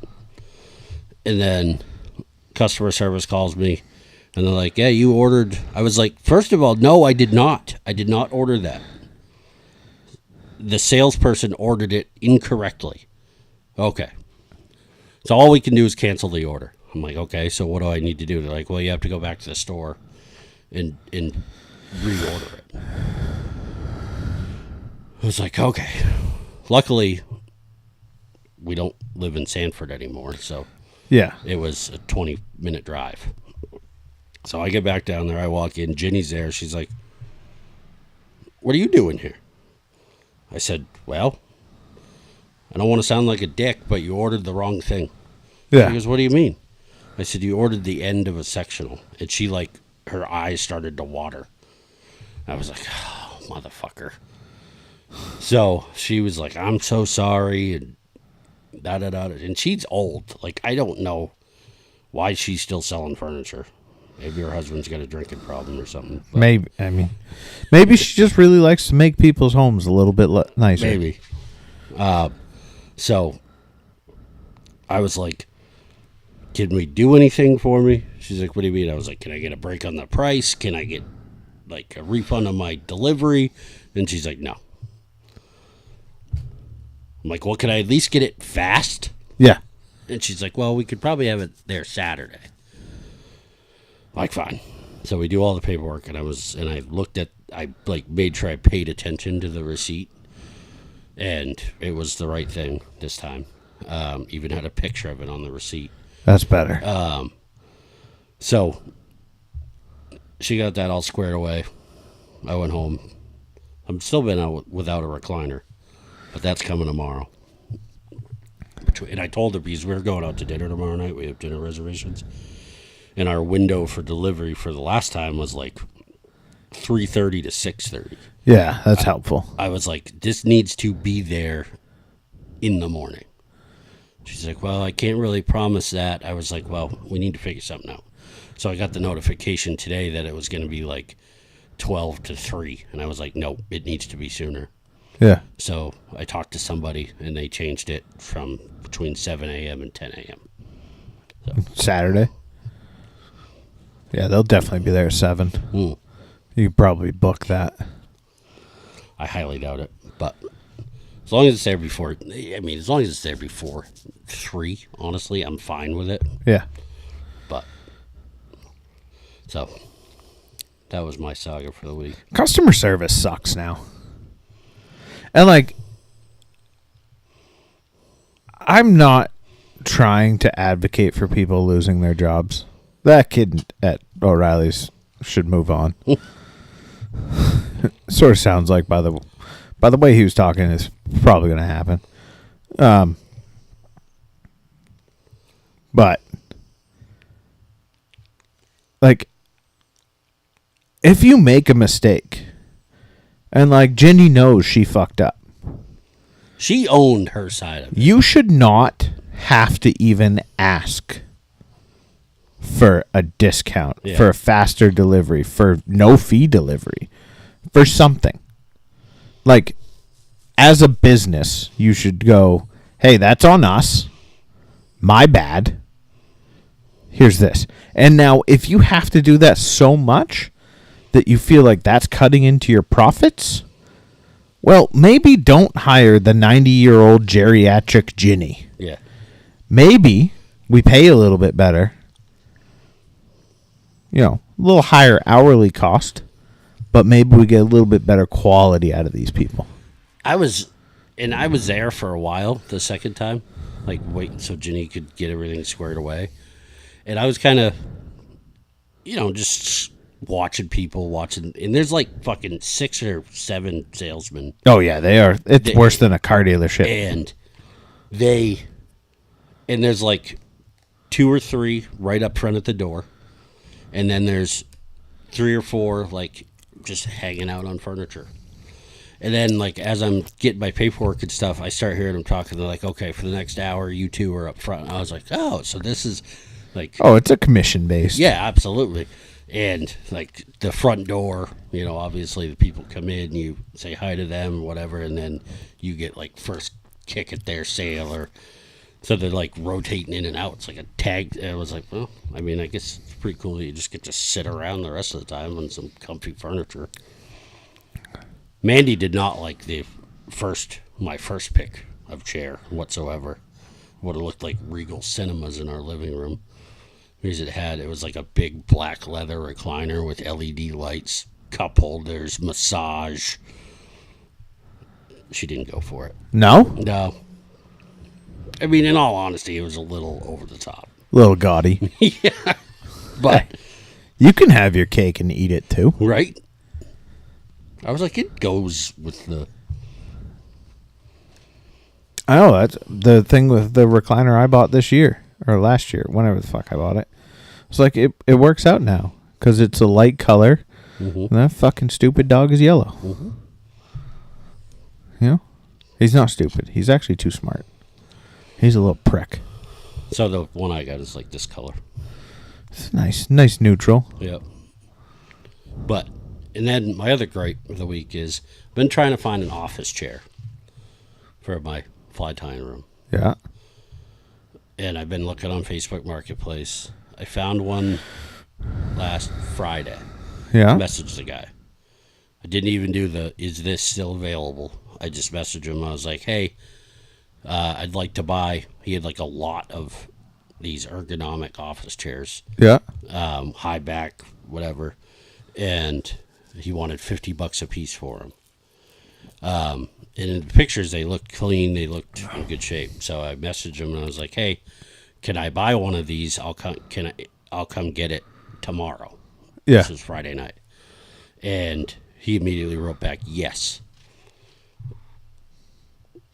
And then customer service calls me. And they're like, yeah, you ordered. I was like, first of all, no, I did not. I did not order that. The salesperson ordered it incorrectly. Okay. So all we can do is cancel the order. I'm like, okay, so what do I need to do? They're like, well, you have to go back to the store and reorder it. I was like, okay. Luckily, we don't live in Sanford anymore, so Yeah. it was a 20-minute drive. So I get back down there. I walk in. Ginny's there. She's like, what are you doing here? I said, well, I don't want to sound like a dick, but you ordered the wrong thing. Yeah. She goes, what do you mean? I said, you ordered the end of a sectional. And she, like, her eyes started to water. I was like, oh, motherfucker. So she was like, I'm so sorry. And da-da-da. And she's old. Like, I don't know why she's still selling furniture. Maybe her husband's got a drinking problem or something. Maybe she just really likes to make people's homes a little bit nicer. Maybe. So I was like, can we do anything for me? She's like, what do you mean? I was like, can I get a break on the price? Can I get like a refund on my delivery? And she's like, no. I'm like, well, can I at least get it fast? Yeah. And she's like, well, we could probably have it there Saturday. Like, fine. So we do all the paperwork, and I made sure I paid attention to the receipt, and it was the right thing this time. Even had a picture of it on the receipt. That's better. So she got that all squared away. I went home. I'm still been out without a recliner, but that's coming tomorrow. And I told her, because we're going out to dinner tomorrow night. We have dinner reservations. And our window for delivery for the last time was like 3:30 to 6:30. Yeah, that's helpful. I was like, this needs to be there in the morning. She's like, well, I can't really promise that. I was like, well, we need to figure something out. So I got the notification today that it was going to be like 12 to 3. And I was like, nope, it needs to be sooner. Yeah. So I talked to somebody, and they changed it from between 7 a.m. and 10 a.m. So. Saturday? Yeah, they'll definitely be there at 7. Mm. You could probably book that. I highly doubt it, but as long as it's there before, as long as it's there before 3, honestly, I'm fine with it. Yeah. But, so, that was my saga for the week. Customer service sucks now. And, like, I'm not trying to advocate for people losing their jobs. That kid at O'Reilly's should move on. Sort of sounds like by the way he was talking, it's probably going to happen. But like, if you make a mistake, and like Ginny knows she fucked up, she owned her side of it. You should not have to even ask for a discount, for a faster delivery, for no fee delivery, for something. Like, as a business, you should go, hey, that's on us. My bad. Here's this. And now, if you have to do that so much that you feel like that's cutting into your profits, well, maybe don't hire the 90-year-old geriatric Ginny. Yeah. Maybe we pay a little bit better. A little higher hourly cost, but maybe we get a little bit better quality out of these people. I was there for a while the second time, like waiting so Ginny could get everything squared away. And I was kind of, just watching, and there's like fucking 6 or 7 salesmen. Oh, yeah, they are. It's worse than a car dealership. And there's like 2 or 3 right up front at the door. And then there's 3 or 4 like just hanging out on furniture. And then like as I'm getting my paperwork and stuff, I start hearing them talking. They're like, okay, for the next hour, you 2 are up front. And I was like, oh, so this is like... Oh, it's a commission based. Yeah, absolutely. And like the front door, obviously the people come in, you say hi to them or whatever, and then you get like first kick at their sale, or so they're like rotating in and out. It's like a tag. And I was like, well, I mean, I guess it's pretty cool that you just get to sit around the rest of the time on some comfy furniture. Mandy did not like my first pick of chair whatsoever. Would have looked like Regal Cinemas in our living room. Because it was like a big black leather recliner with LED lights, cup holders, massage. She didn't go for it. No? No. I mean, in all honesty, it was a little over the top. A little gaudy. Yeah. But you can have your cake and eat it too. Right? I was like, it goes with the... I know, that's the thing with the recliner I bought this year. Or last year, whenever the fuck I bought it. It's like, it works out now. Because it's a light color. Mm-hmm. And that fucking stupid dog is yellow. Mm-hmm. He's not stupid. He's actually too smart. He's a little prick. So the one I got is like this color. It's nice neutral. Yep. And then my other gripe of the week is, I've been trying to find an office chair for my fly tying room. Yeah. And I've been looking on Facebook Marketplace. I found one last Friday. Yeah. Messaged the guy. I didn't even do is this still available? I just messaged him. I was like, hey, I'd like to buy. He had like a lot of these ergonomic office chairs. Yeah. High back, whatever. And he wanted $50 a piece for them. And in the pictures, they looked clean. They looked in good shape. So I messaged him and I was like, "Hey, can I buy one of these? I'll come get it tomorrow." Yeah. This was Friday night, and he immediately wrote back, "Yes."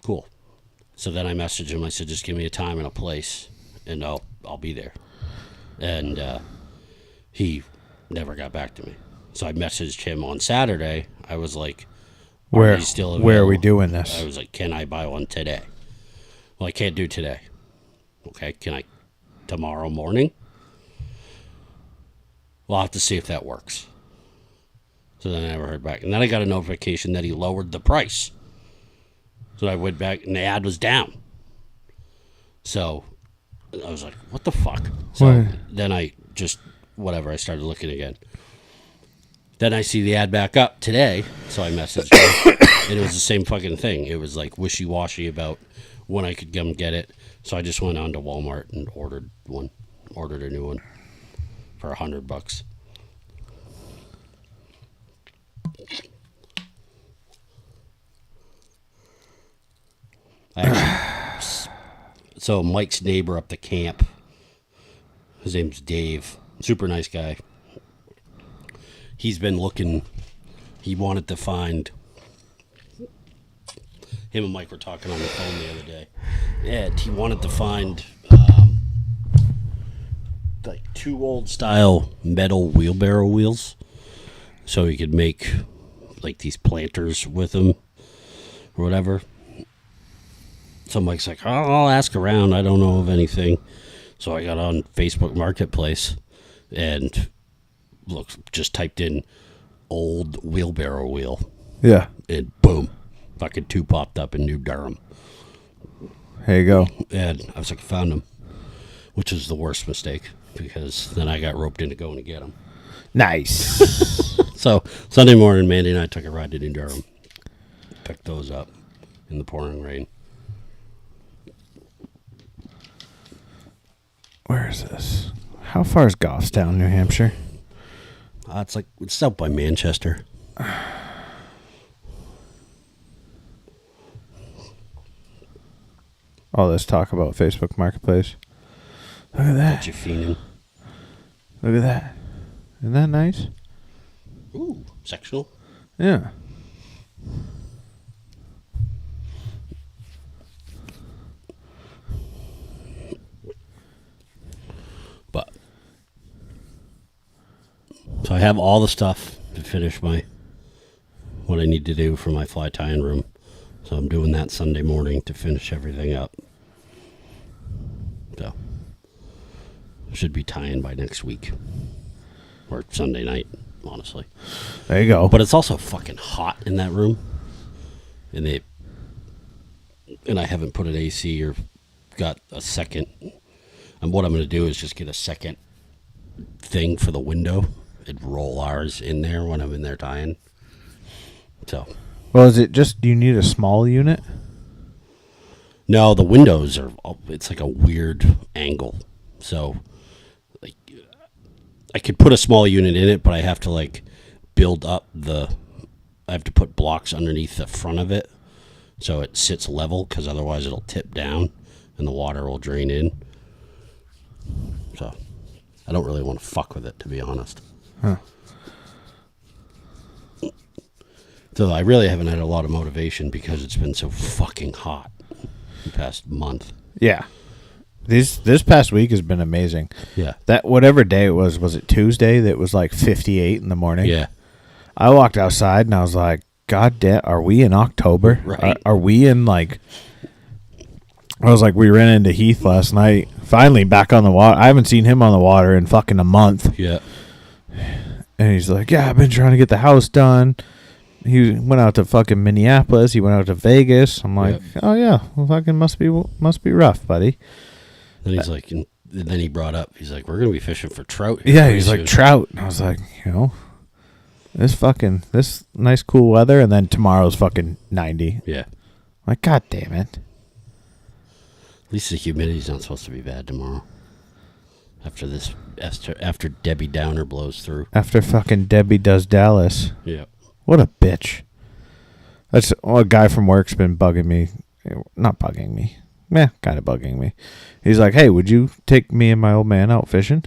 Cool. So then I messaged him. I said, "Just give me a time and a place, and I'll be there." And he never got back to me. So I messaged him on Saturday. I was like, where are we doing this? I was like, can I buy one today? Well, I can't do today. Okay, can I tomorrow morning? We'll have to see if that works. So then I never heard back. And then I got a notification that he lowered the price. So I went back and the ad was down. So I was like, what the fuck? So then I started looking again. Then I see the ad back up today, so I messaged him, and it was the same fucking thing. It was like wishy-washy about when I could come get it. So I just went on to Walmart and ordered a new one for $100. So Mike's neighbor up the camp, his name's Dave, super nice guy. He's been looking, he wanted to find, him and Mike were talking on the phone the other day, and he wanted to find like 2 old style metal wheelbarrow wheels so he could make like these planters with them or whatever. So Mike's like, I'll ask around, I don't know of anything. So I got on Facebook Marketplace and just typed in old wheelbarrow wheel. Yeah. And boom, fucking 2 popped up in New Durham. There you go. And I was like, I found them, which was the worst mistake because then I got roped into going to get them. Nice. So Sunday morning, Mandy and I took a ride to New Durham. Picked those up in the pouring rain. Where is this? How far is Goffstown, New Hampshire? It's out by Manchester. All this talk about Facebook Marketplace. Look at that. Got you fiending. Look at that. Isn't that nice? Ooh, sectional. Yeah. But so I have all the stuff to finish what I need to do for my fly tying room. So I'm doing that Sunday morning to finish everything up. So should be tying by next week or Sunday night, honestly. There you go. But it's also fucking hot in that room, and I haven't put an AC or got a second. And what I'm going to do is just get a second thing for the window and roll ours in there when I'm in there tying. So. Well, is it just you need a small unit? No, the windows it's like a weird angle. So, like, I could put a small unit in it, but I have to, like, build up I have to put blocks underneath the front of it so it sits level, because otherwise it'll tip down and the water will drain in. So, I don't really want to fuck with it, to be honest. Huh. So I really haven't had a lot of motivation because it's been so fucking hot the past month. Yeah. This past week has been amazing. Yeah. That whatever day it was it Tuesday that was like 58 in the morning? Yeah. I walked outside and I was like, God damn, are we in October? Right. Are we in like I was like, we ran into Heath last night. Finally back on the water. I haven't seen him on the water in fucking a month. Yeah. And he's like, yeah, I've been trying to get the house done. He went out to fucking Minneapolis. He went out to Vegas. I'm like, oh yeah, well, fucking must be rough, buddy. Then he's like, and then he brought up, he's like, we're gonna be fishing for trout. Yeah, he's like trout. And I was like, this nice cool weather, and then tomorrow's fucking 90. Yeah. Like, God damn it. At least the humidity's not supposed to be bad tomorrow. After Debbie Downer blows through. After fucking Debbie does Dallas. Yeah. What a bitch. That's a guy from work's been bugging me. Not bugging me. Yeah, kind of bugging me. He's like, hey, would you take me and my old man out fishing?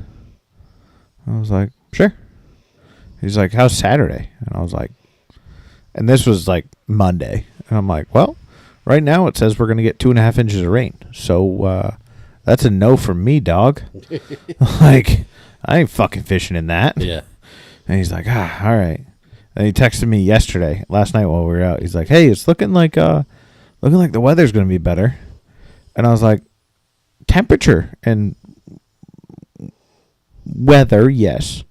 I was like, sure. He's like, how's Saturday? And I was like, and this was like Monday. And I'm like, well, right now it says we're going to get 2.5 inches of rain. So that's a no from me, dog. Like, I ain't fucking fishing in that. Yeah. And he's like, all right. And he texted me last night while we were out. He's like, hey, it's looking like the weather's going to be better. And I was like, temperature and weather, yes.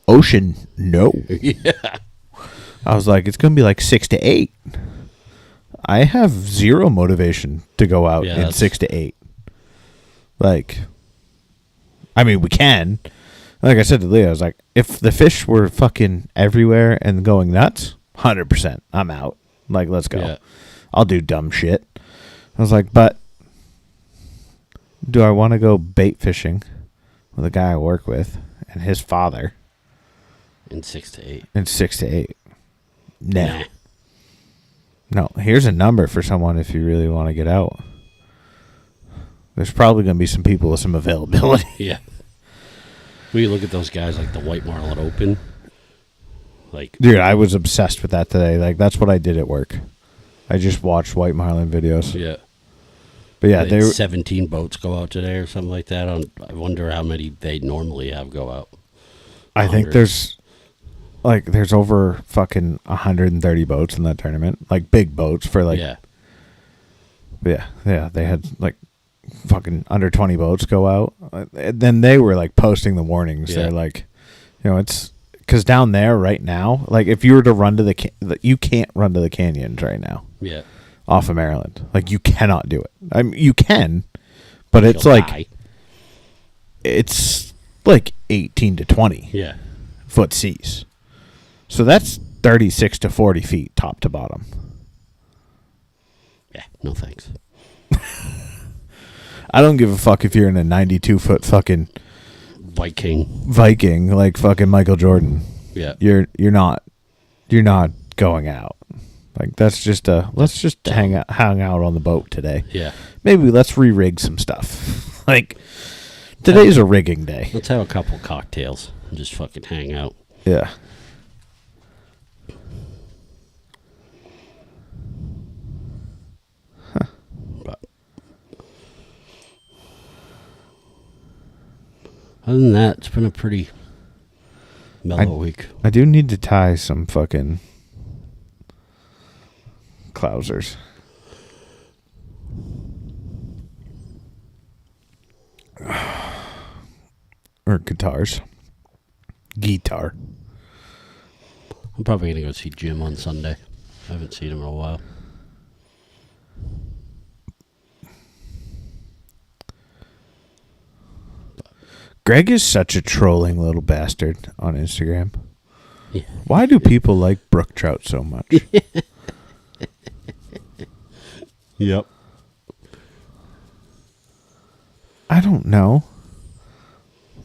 Ocean, no. Yeah. I was like, it's going to be like 6 to 8. I have zero motivation to go out in 6 to 8. Like, I mean, we can. Like I said to Leah, I was like, if the fish were fucking everywhere and going nuts, 100%, I'm out. Like, let's go. Yeah. I'll do dumb shit. I was like, but do I want to go bait fishing with a guy I work with and his father? In 6 to 8. In 6 to 8. No. Nah. No. Here's a number for someone if you really want to get out. There's probably going to be some people with some availability. Yeah. We look at those guys like the White Marlin Open. Like, dude, I was obsessed with that today. Like, that's what I did at work. I just watched White Marlin videos. Yeah. But yeah, they 17 boats go out today or something like that. I wonder how many they normally have go out. I think there's over fucking 130 boats in that tournament. Like, big boats for like. Yeah. Yeah. They had like fucking under 20 boats go out. And then they were like posting the warnings. Yeah. They're like, it's because down there right now, like if you were to run to you can't run to the canyons right now. Yeah. Off of Maryland. Like you cannot do it. I mean, you can, but it's You'll like die. it's like 18 to 20 Yeah. foot seas. So that's 36 to 40 feet top to bottom. Yeah. No thanks. I don't give a fuck if you're in a 92 foot fucking Viking like fucking Michael Jordan. Yeah. You're not going out. Like that's just let's just hang out on the boat today. Yeah. Maybe let's re-rig some stuff. Like today's a rigging day. Let's have a couple cocktails and just fucking hang out. Yeah. But other than that, it's been a pretty mellow week. I do need to tie some fucking Clousers. Or guitars. Guitar. I'm probably going to go see Jim on Sunday. I haven't seen him in a while. Greg is such a trolling little bastard on Instagram. Yeah. Why do people like brook trout so much? Yep. I don't know.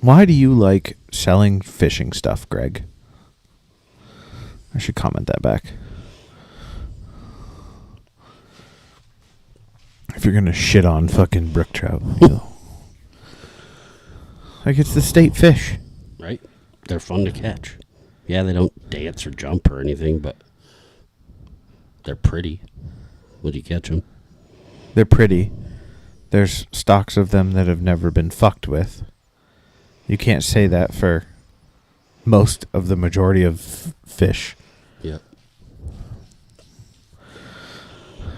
Why do you like selling fishing stuff, Greg? I should comment that back. If you're going to shit on fucking brook trout. Like, it's the state fish. Right? They're fun to catch. Yeah, they don't dance or jump or anything, but they're pretty when you catch them. They're pretty. There's stocks of them that have never been fucked with. You can't say that for most of the majority of fish. Yep.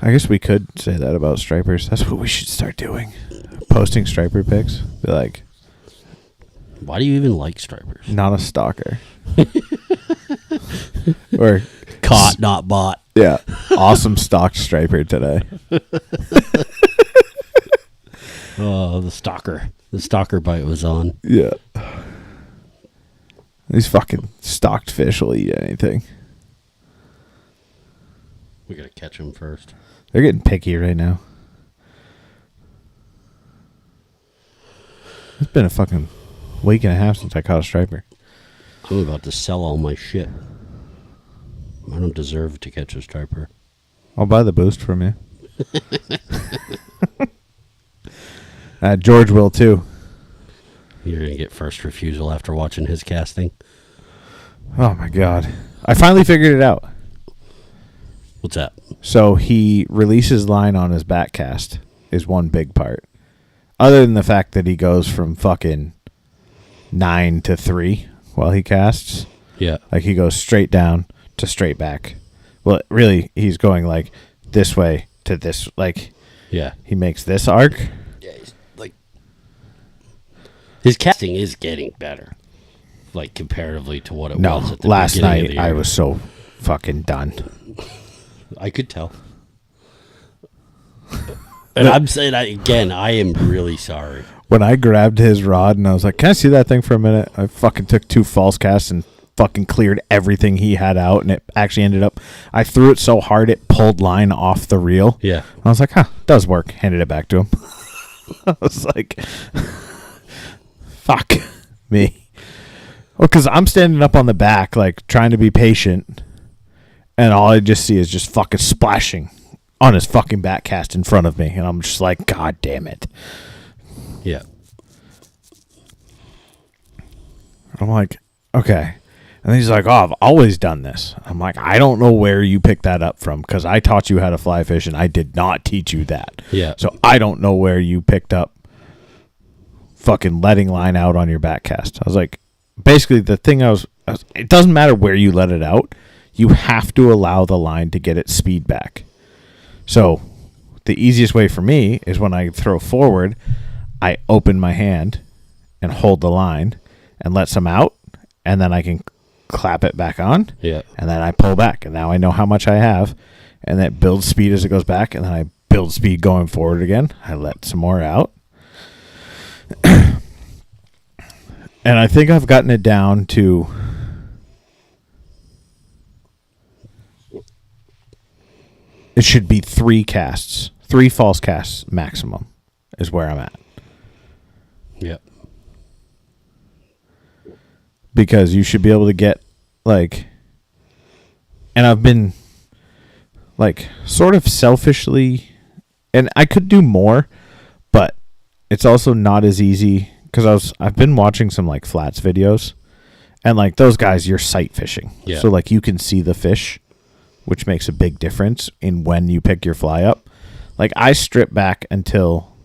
I guess we could say that about stripers. That's what we should start doing. Posting striper pics. Be like, why do you even like stripers? not a stalker. Or Caught, not bought. yeah, awesome stocked striper today. Oh, the stalker. The stalker bite was on. Yeah. These fucking stocked fish will eat anything. We gotta catch them first. They're getting picky right now. It's been a fucking week and a half since I caught a striper. I'm about to sell all my shit. I don't deserve to catch a striper. I'll buy the boost from you. George will too. You're gonna get first refusal after watching his casting. Oh my god. I finally figured it out. What's that? So he releases line on his back cast is one big part. Other than the fact that he goes from fucking 9 to 3 while he casts. Yeah. Like he goes straight down to straight back. Well, really, he's going like this way to this. Like, Yeah. he makes this arc. Yeah, he's like his casting is getting better. Like comparatively to what it was at the last beginning of night the year. I was so fucking done. I could tell. And I'm saying I am really sorry. When I grabbed his rod and I was like, can I see that thing for a minute? I fucking took 2 false casts and fucking cleared everything he had out, and it actually ended up, I threw it so hard it pulled line off the reel. Yeah. I was like, does work. Handed it back to him. I was like, fuck me. Well, because I'm standing up on the back, like, trying to be patient, and all I just see is just fucking splashing on his fucking back cast in front of me, and I'm just like, God damn it. Yeah. I'm like, okay. And he's like, oh, I've always done this. I'm like, I don't know where you picked that up from, because I taught you how to fly fish, and I did not teach you that. Yeah. So I don't know where you picked up fucking letting line out on your back cast. I was like, basically the thing I was it doesn't matter where you let it out. You have to allow the line to get its speed back. So the easiest way for me is when I throw forward, I open my hand and hold the line and let some out, and then I can clap it back on. Yeah. And then I pull back, and now I know how much I have, and that builds speed as it goes back, and then I build speed going forward again. I let some more out. And I think I've gotten it down to it should be 3 casts. 3 false casts maximum is where I'm at. Yep. Because you should be able to get, like, and I've been, like, sort of selfishly, and I could do more, but it's also not as easy, because I've been watching some, like, flats videos, and, like, those guys, you're sight fishing. Yeah. So, like, you can see the fish, which makes a big difference in when you pick your fly up. Like, I strip back until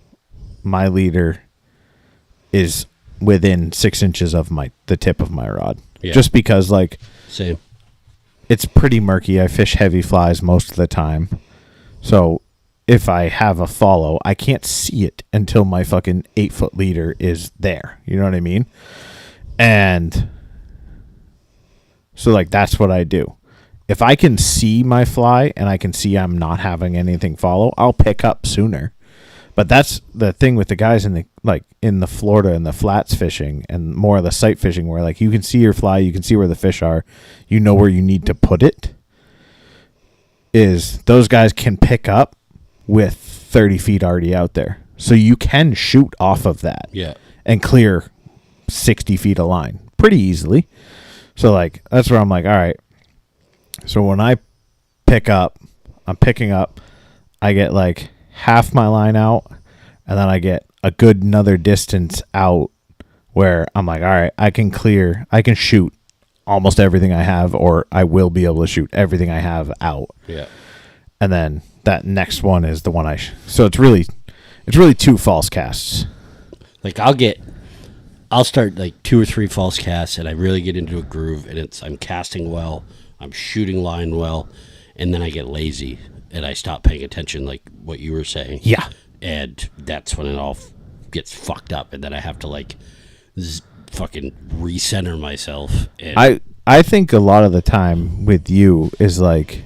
my leader is within 6 inches of the tip of my rod. Yeah. Just because, like, Same. it's pretty murky. I fish heavy flies most of the time. So if I have a follow, I can't see it until my fucking 8-foot leader is there. You know what I mean? And so, like, that's what I do. If I can see my fly and I can see I'm not having anything follow, I'll pick up sooner. But that's the thing with the guys in the Florida and the flats fishing and more of the sight fishing, where, like, you can see your fly, you can see where the fish are, you know where you need to put it, is those guys can pick up with 30 feet already out there. So you can shoot off of that. Yeah. And clear 60 feet of line pretty easily. So, like, that's where I'm like, all right. So when I pick up, I'm picking up, I get, like, half my line out, and then I get a good another distance out where I'm like, all right, I can shoot almost everything I have, or I will be able to shoot everything I have out. Yeah. And then that next one is the one so it's really 2 false casts. Like, I'll start like 2 or 3 false casts, and I really get into a groove, and I'm casting well, I'm shooting line well, and then I get lazy and I stop paying attention, like what you were saying. Yeah. And that's when it all gets fucked up, and then I have to, like, fucking recenter myself. And I think a lot of the time with you is, like,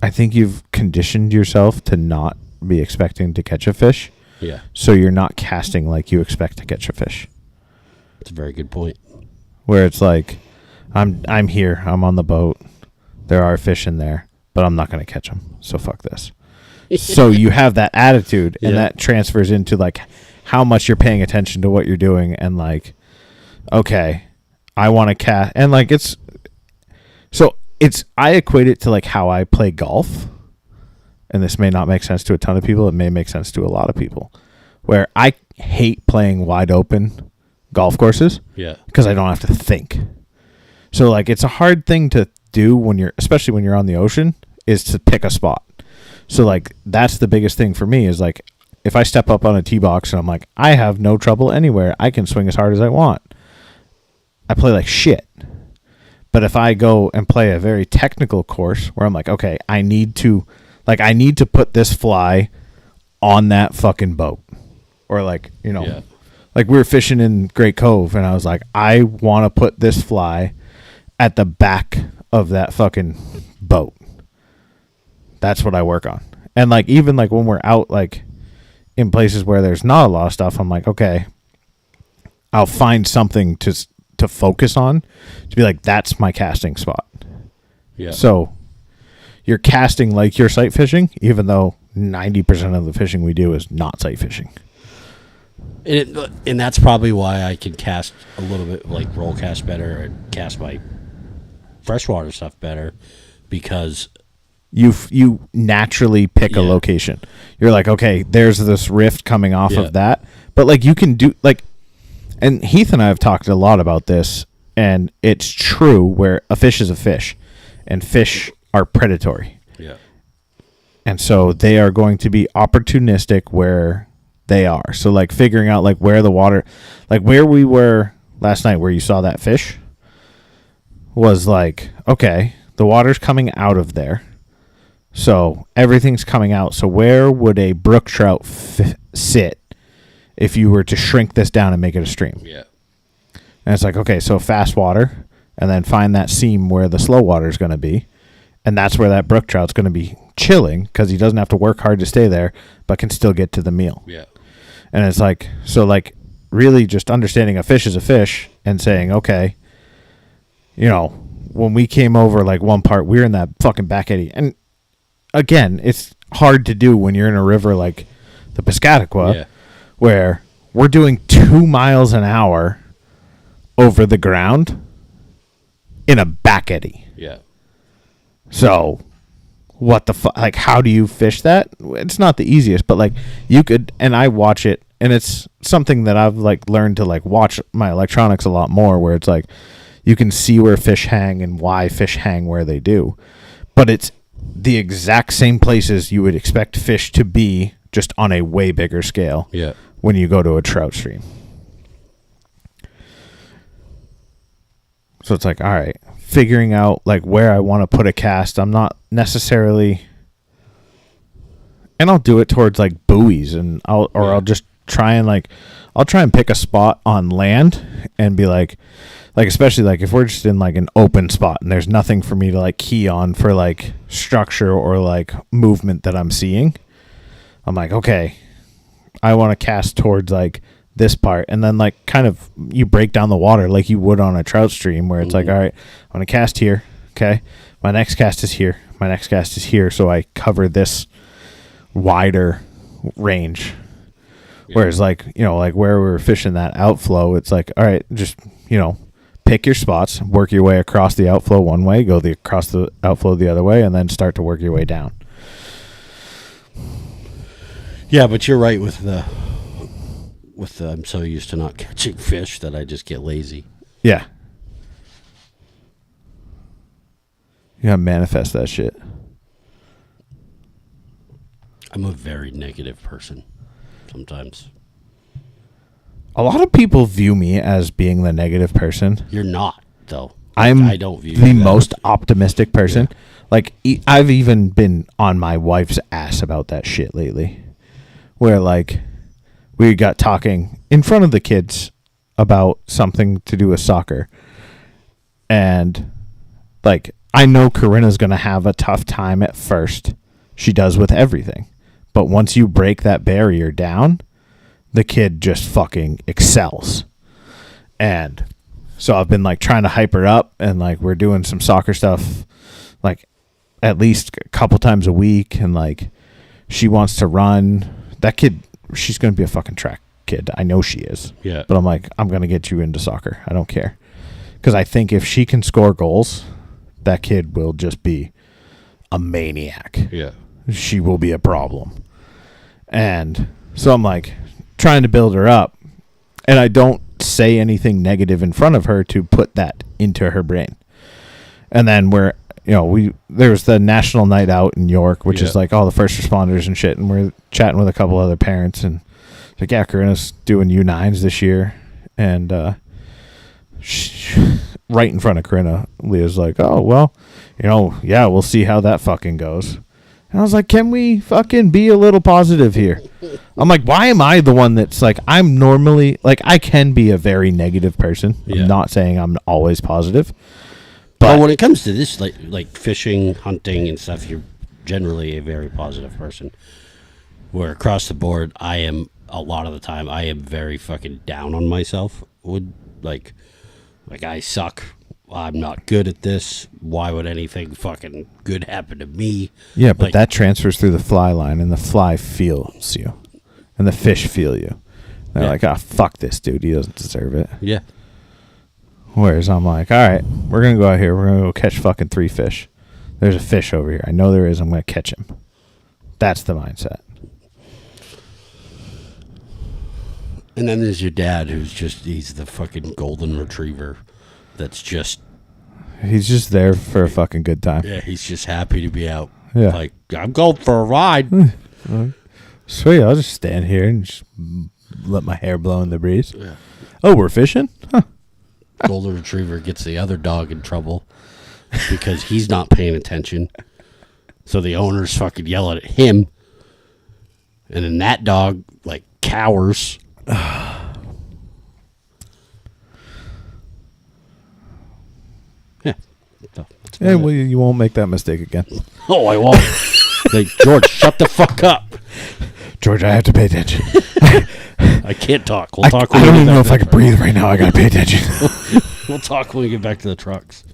I think you've conditioned yourself to not be expecting to catch a fish. Yeah. So you're not casting like you expect to catch a fish. That's a very good point. Where it's like, I'm here, I'm on the boat, there are fish in there, but I'm not going to catch them, so fuck this. So you have that attitude, and that transfers into, like, how much you're paying attention to what you're doing, and, like, okay, I want to cast, and, like, I equate it to, like, how I play golf, and this may not make sense to a ton of people, it may make sense to a lot of people, where I hate playing wide open golf courses, because I don't have to think. So, like, it's a hard thing to do especially when you're on the ocean, is to pick a spot. So, like, that's the biggest thing for me is, like, if I step up on a tee box and I'm like, I have no trouble anywhere, I can swing as hard as I want, I play like shit. But if I go and play a very technical course where I'm like, okay, I need to put this fly on that fucking boat, or, like, you know, like, we were fishing in Great Cove, and I was like, I want to put this fly at the back of that fucking boat. That's what I work on. And, like, even, like, when we're out, like, in places where there's not a lot of stuff, I'm like, okay, I'll find something to focus on, to be like, that's my casting spot. Yeah. So you're casting like you're sight fishing, even though 90% of the fishing we do is not sight fishing. And that's probably why I can cast a little bit, like, roll cast better and cast my freshwater stuff better, because you naturally pick a location. You're like, okay, there's this rift coming off of that, but, like, you can do, like, and Heath and I have talked a lot about this, and it's true, where a fish is a fish, and fish are predatory. Yeah. And so they are going to be opportunistic where they are. So, like, figuring out, like, where the water, like, where we were last night, where you saw that fish, was like, okay, the water's coming out of there, so everything's coming out. So where would a brook trout sit if you were to shrink this down and make it a stream? Yeah. And it's like, okay, so fast water, and then find that seam where the slow water is going to be. And that's where that brook trout's going to be chilling because he doesn't have to work hard to stay there, but can still get to the meal. Yeah. And it's like, so like really just understanding a fish is a fish and saying, okay, you know, when we came over, like one part, we were in that fucking back eddy. And again, it's hard to do when you're in a river like the Piscataqua, where we're doing 2 miles an hour over the ground in a back eddy. Yeah. So what the fuck? Like, how do you fish that? It's not the easiest, but like you could, and I watch it, and it's something that I've like learned to like watch my electronics a lot more, where it's like you can see where fish hang and why fish hang where they do, but it's the exact same places you would expect fish to be, just on a way bigger scale. Yeah. When you go to a trout stream. So it's like, all right, figuring out like where I want to put a cast. I'm not necessarily, and I'll do it towards like buoys, and I'll just try and like, I'll try and pick a spot on land and be like especially like if we're just in like an open spot and there's nothing for me to like key on for like structure or like movement that I'm seeing. I'm like, okay, I want to cast towards like this part, and then like kind of you break down the water like you would on a trout stream, where it's like, all right, I'm gonna cast here, okay, my next cast is here, my next cast is here, so I cover this wider range. Whereas like, you know, like where we were fishing that outflow, it's like, all right, just, you know, pick your spots, work your way across the outflow one way, go across the outflow the other way, and then start to work your way down. Yeah, but you're right with the I'm so used to not catching fish that I just get lazy. Yeah. You gotta manifest that shit. I'm a very negative person sometimes. A lot of people view me as being the negative person. You're not, though. I don't view the you that. most optimistic person. Yeah. Like, I've even been on my wife's ass about that shit lately. Where, like, we got talking in front of the kids about something to do with soccer. And, like, I know Corinna's going to have a tough time at first. She does with everything. But once you break that barrier down, the kid just fucking excels. And so I've been like trying to hype her up, and like we're doing some soccer stuff like at least a couple times a week, and like she wants to run. That kid, she's going to be a fucking track kid. I know she is. Yeah. But I'm like, I'm going to get you into soccer. I don't care. Because I think if she can score goals, that kid will just be a maniac. Yeah. She will be a problem. And so I'm like trying to build her up, and I don't say anything negative in front of her to put that into her brain. And then there was the national night out in York, which is like all the first responders and shit, and we're chatting with a couple other parents, and it's like, yeah, Corinna's doing U9s this year, and right in front of Corinna, Leah's like, oh, well, yeah, we'll see how that fucking goes. And I was like, can we fucking be a little positive here? I'm like, why am I the one that's like, I'm normally, like, I can be a very negative person. Yeah. I'm not saying I'm always positive. But when it comes to this, like fishing, hunting, and stuff, you're generally a very positive person. Where across the board, a lot of the time, I am very fucking down on myself. Like I suck. I'm not good at this. Why would anything fucking good happen to me? Yeah, but that transfers through the fly line, and the fly feels you, and the fish feel you. They're like, oh, fuck this dude. He doesn't deserve it. Yeah. Whereas I'm like, all right, we're going to go out here. We're going to go catch fucking 3 fish. There's a fish over here. I know there is. I'm going to catch him. That's the mindset. And then there's your dad, he's the fucking golden retriever. That's just... He's just there for a fucking good time. Yeah, he's just happy to be out. Yeah. Like, I'm going for a ride. Sweet, I'll just stand here and just let my hair blow in the breeze. Yeah. Oh, we're fishing? Huh. Golden retriever gets the other dog in trouble because he's not paying attention. So the owner's fucking yelling at him. And then that dog, like, cowers. That's Yeah, about well, it. you won't make that mistake again. Oh, I won't. Like, George, shut the fuck up. George, I have to pay attention. I can't talk. We'll talk I when don't we even get know back if I to can breathe right now. I gotta pay attention. We'll talk when we get back to the trucks.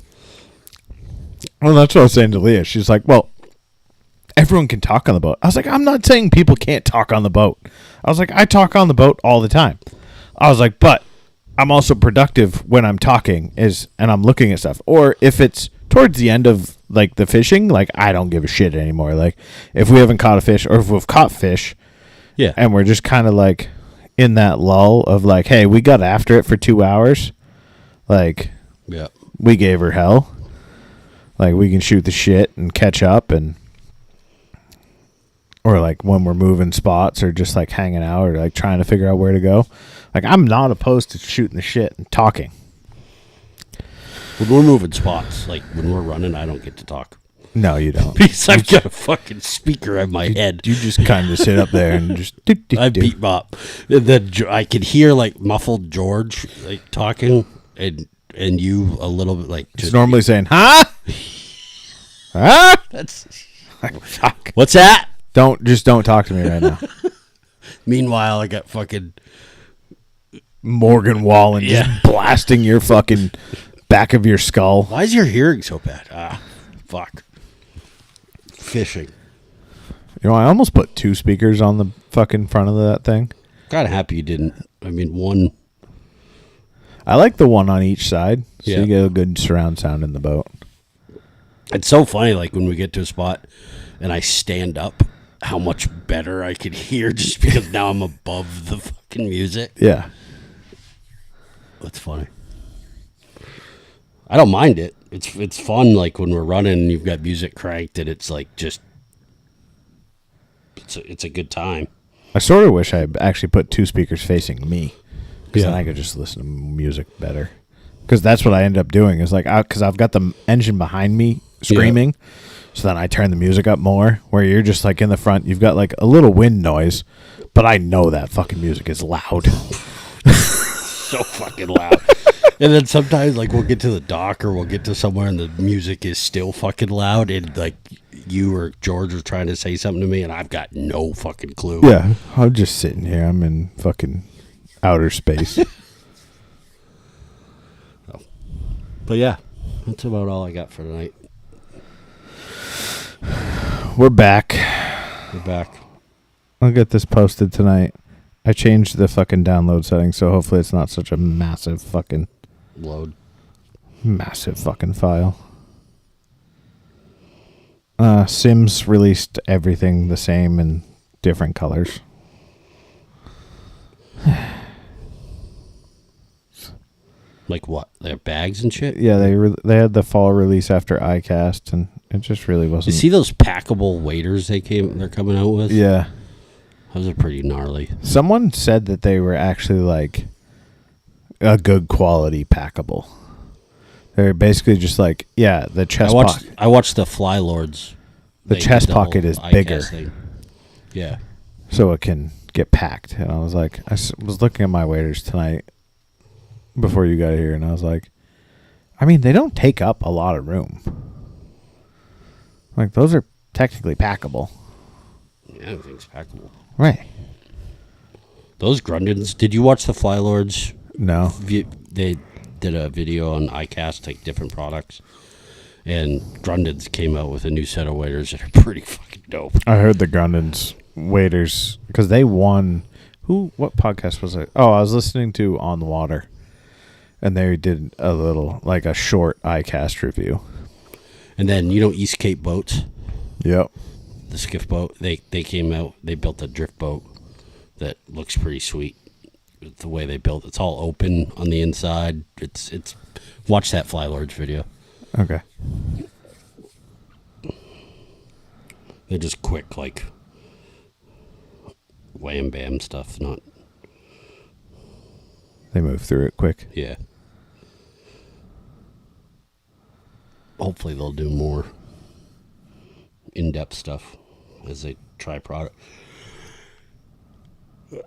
Well, that's what I was saying to Leah. She's like, well, everyone can talk on the boat. I was like, I'm not saying people can't talk on the boat. I was like, I talk on the boat all the time. I was like, but I'm also productive when I'm talking and I'm looking at stuff. Or if it's towards the end of like the fishing, like I don't give a shit anymore. Like if we haven't caught a fish or if we've caught fish, Yeah. and we're just kind of like in that lull of like, hey, we got after it for 2 hours. Like, Yeah. we gave her hell. Like we can shoot the shit and catch up or like when we're moving spots or just like hanging out or like trying to figure out where to go. Like I'm not opposed to shooting the shit and talking. When we're moving spots, like when we're running, I don't get to talk. No, you don't. Because I've got a fucking speaker in my head. You just kind of sit up there and just. I beat bop. And then I could hear like muffled George like talking, and you a little bit like Just normally saying, huh? Huh? That's Fuck. what's that? Don't talk to me right now. Meanwhile, I got fucking Morgan Wallen just blasting your fucking back of your skull. Why is your hearing so bad? Ah, fuck. Fishing. You know, I almost put 2 speakers on the fucking front of that thing. Kind of happy you didn't. I mean, one. I like the one on each side, so Yeah. you get a good surround sound in the boat. It's so funny, like when we get to a spot and I stand up, how much better I could hear just because now I'm above the fucking music. Yeah. That's funny. I don't mind it. It's fun, like when we're running and you've got music cranked and it's like just it's a good time. I sort of wish I actually put 2 speakers facing me, because Yeah. then I could just listen to music better. Because that's what I end up doing is like, because I've got the engine behind me screaming, so then I turn the music up more. Where you're just like in the front, you've got like a little wind noise, but I know that fucking music is loud. So fucking loud. And then sometimes, like, we'll get to the dock or we'll get to somewhere and the music is still fucking loud. And, like, you or George are trying to say something to me and I've got no fucking clue. Yeah, I'm just sitting here. I'm in fucking outer space. But, yeah, that's about all I got for tonight. We're back. We're back. I'll get this posted tonight. I changed the fucking download settings, so hopefully it's not such a massive fucking file. Sims released everything the same in different colors. Like what? Their bags and shit? Yeah, they had the fall release after iCast, and it just really You wasn't. see those packable waders they're coming out with? Yeah. Those are pretty gnarly. Someone said that they were actually like a good quality packable. They're basically just like, yeah, the chest pocket. I watched the Fly Lords. The They chest did the pocket whole is iCast bigger. thing. Yeah. So it can get packed. And I was like, was looking at my waders tonight before you got here, and I was like, I mean, they don't take up a lot of room. Like, those are technically packable. Yeah, everything's packable. Right. Those Grundens. Did you watch the Fly Lords? No. They did a video on iCast, like different products. And Grundens came out with a new set of waders that are pretty fucking dope. I heard the Grundens waders, because they won. What podcast was it? Oh, I was listening to On the Water. And they did a little, like a short iCast review. And then, East Cape Boats, Yep. the skiff boat, they came out, they built a drift boat that looks pretty sweet. The way they built it's all open on the inside. It's watch that Fly Lords video. Okay. They're just quick, like wham bam stuff, not They move through it quick. yeah. Hopefully they'll do more in-depth stuff as they try product. Other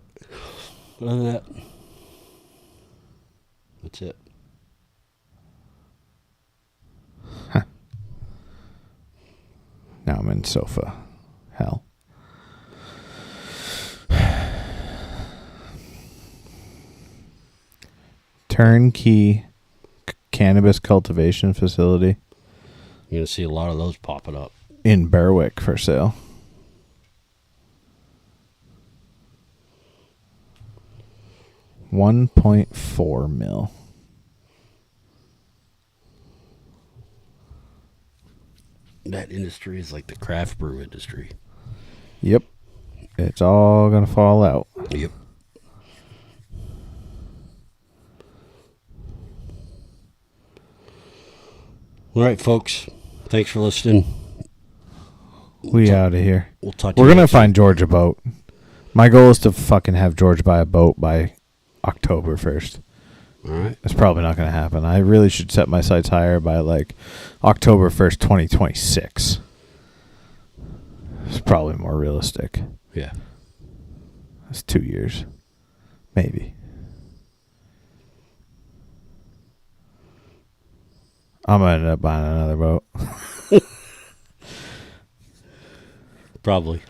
than that, that's it. Now I'm in sofa hell. Turnkey cannabis cultivation facility You're going to see a lot of those popping up. in Berwick for sale. $1.4 million. That industry is like the craft brew industry. Yep. It's all going to fall out. Yep. All right, folks. Thanks for listening. We out of here. We'll talk to We're you going to next find George a boat. My goal is to fucking have George buy a boat by October 1st. All right. It's probably not going to happen. I really should set my sights higher by like October 1st, 2026. It's probably more realistic. Yeah. It's 2 years. Maybe. I'm going to end up buying another boat. Probably.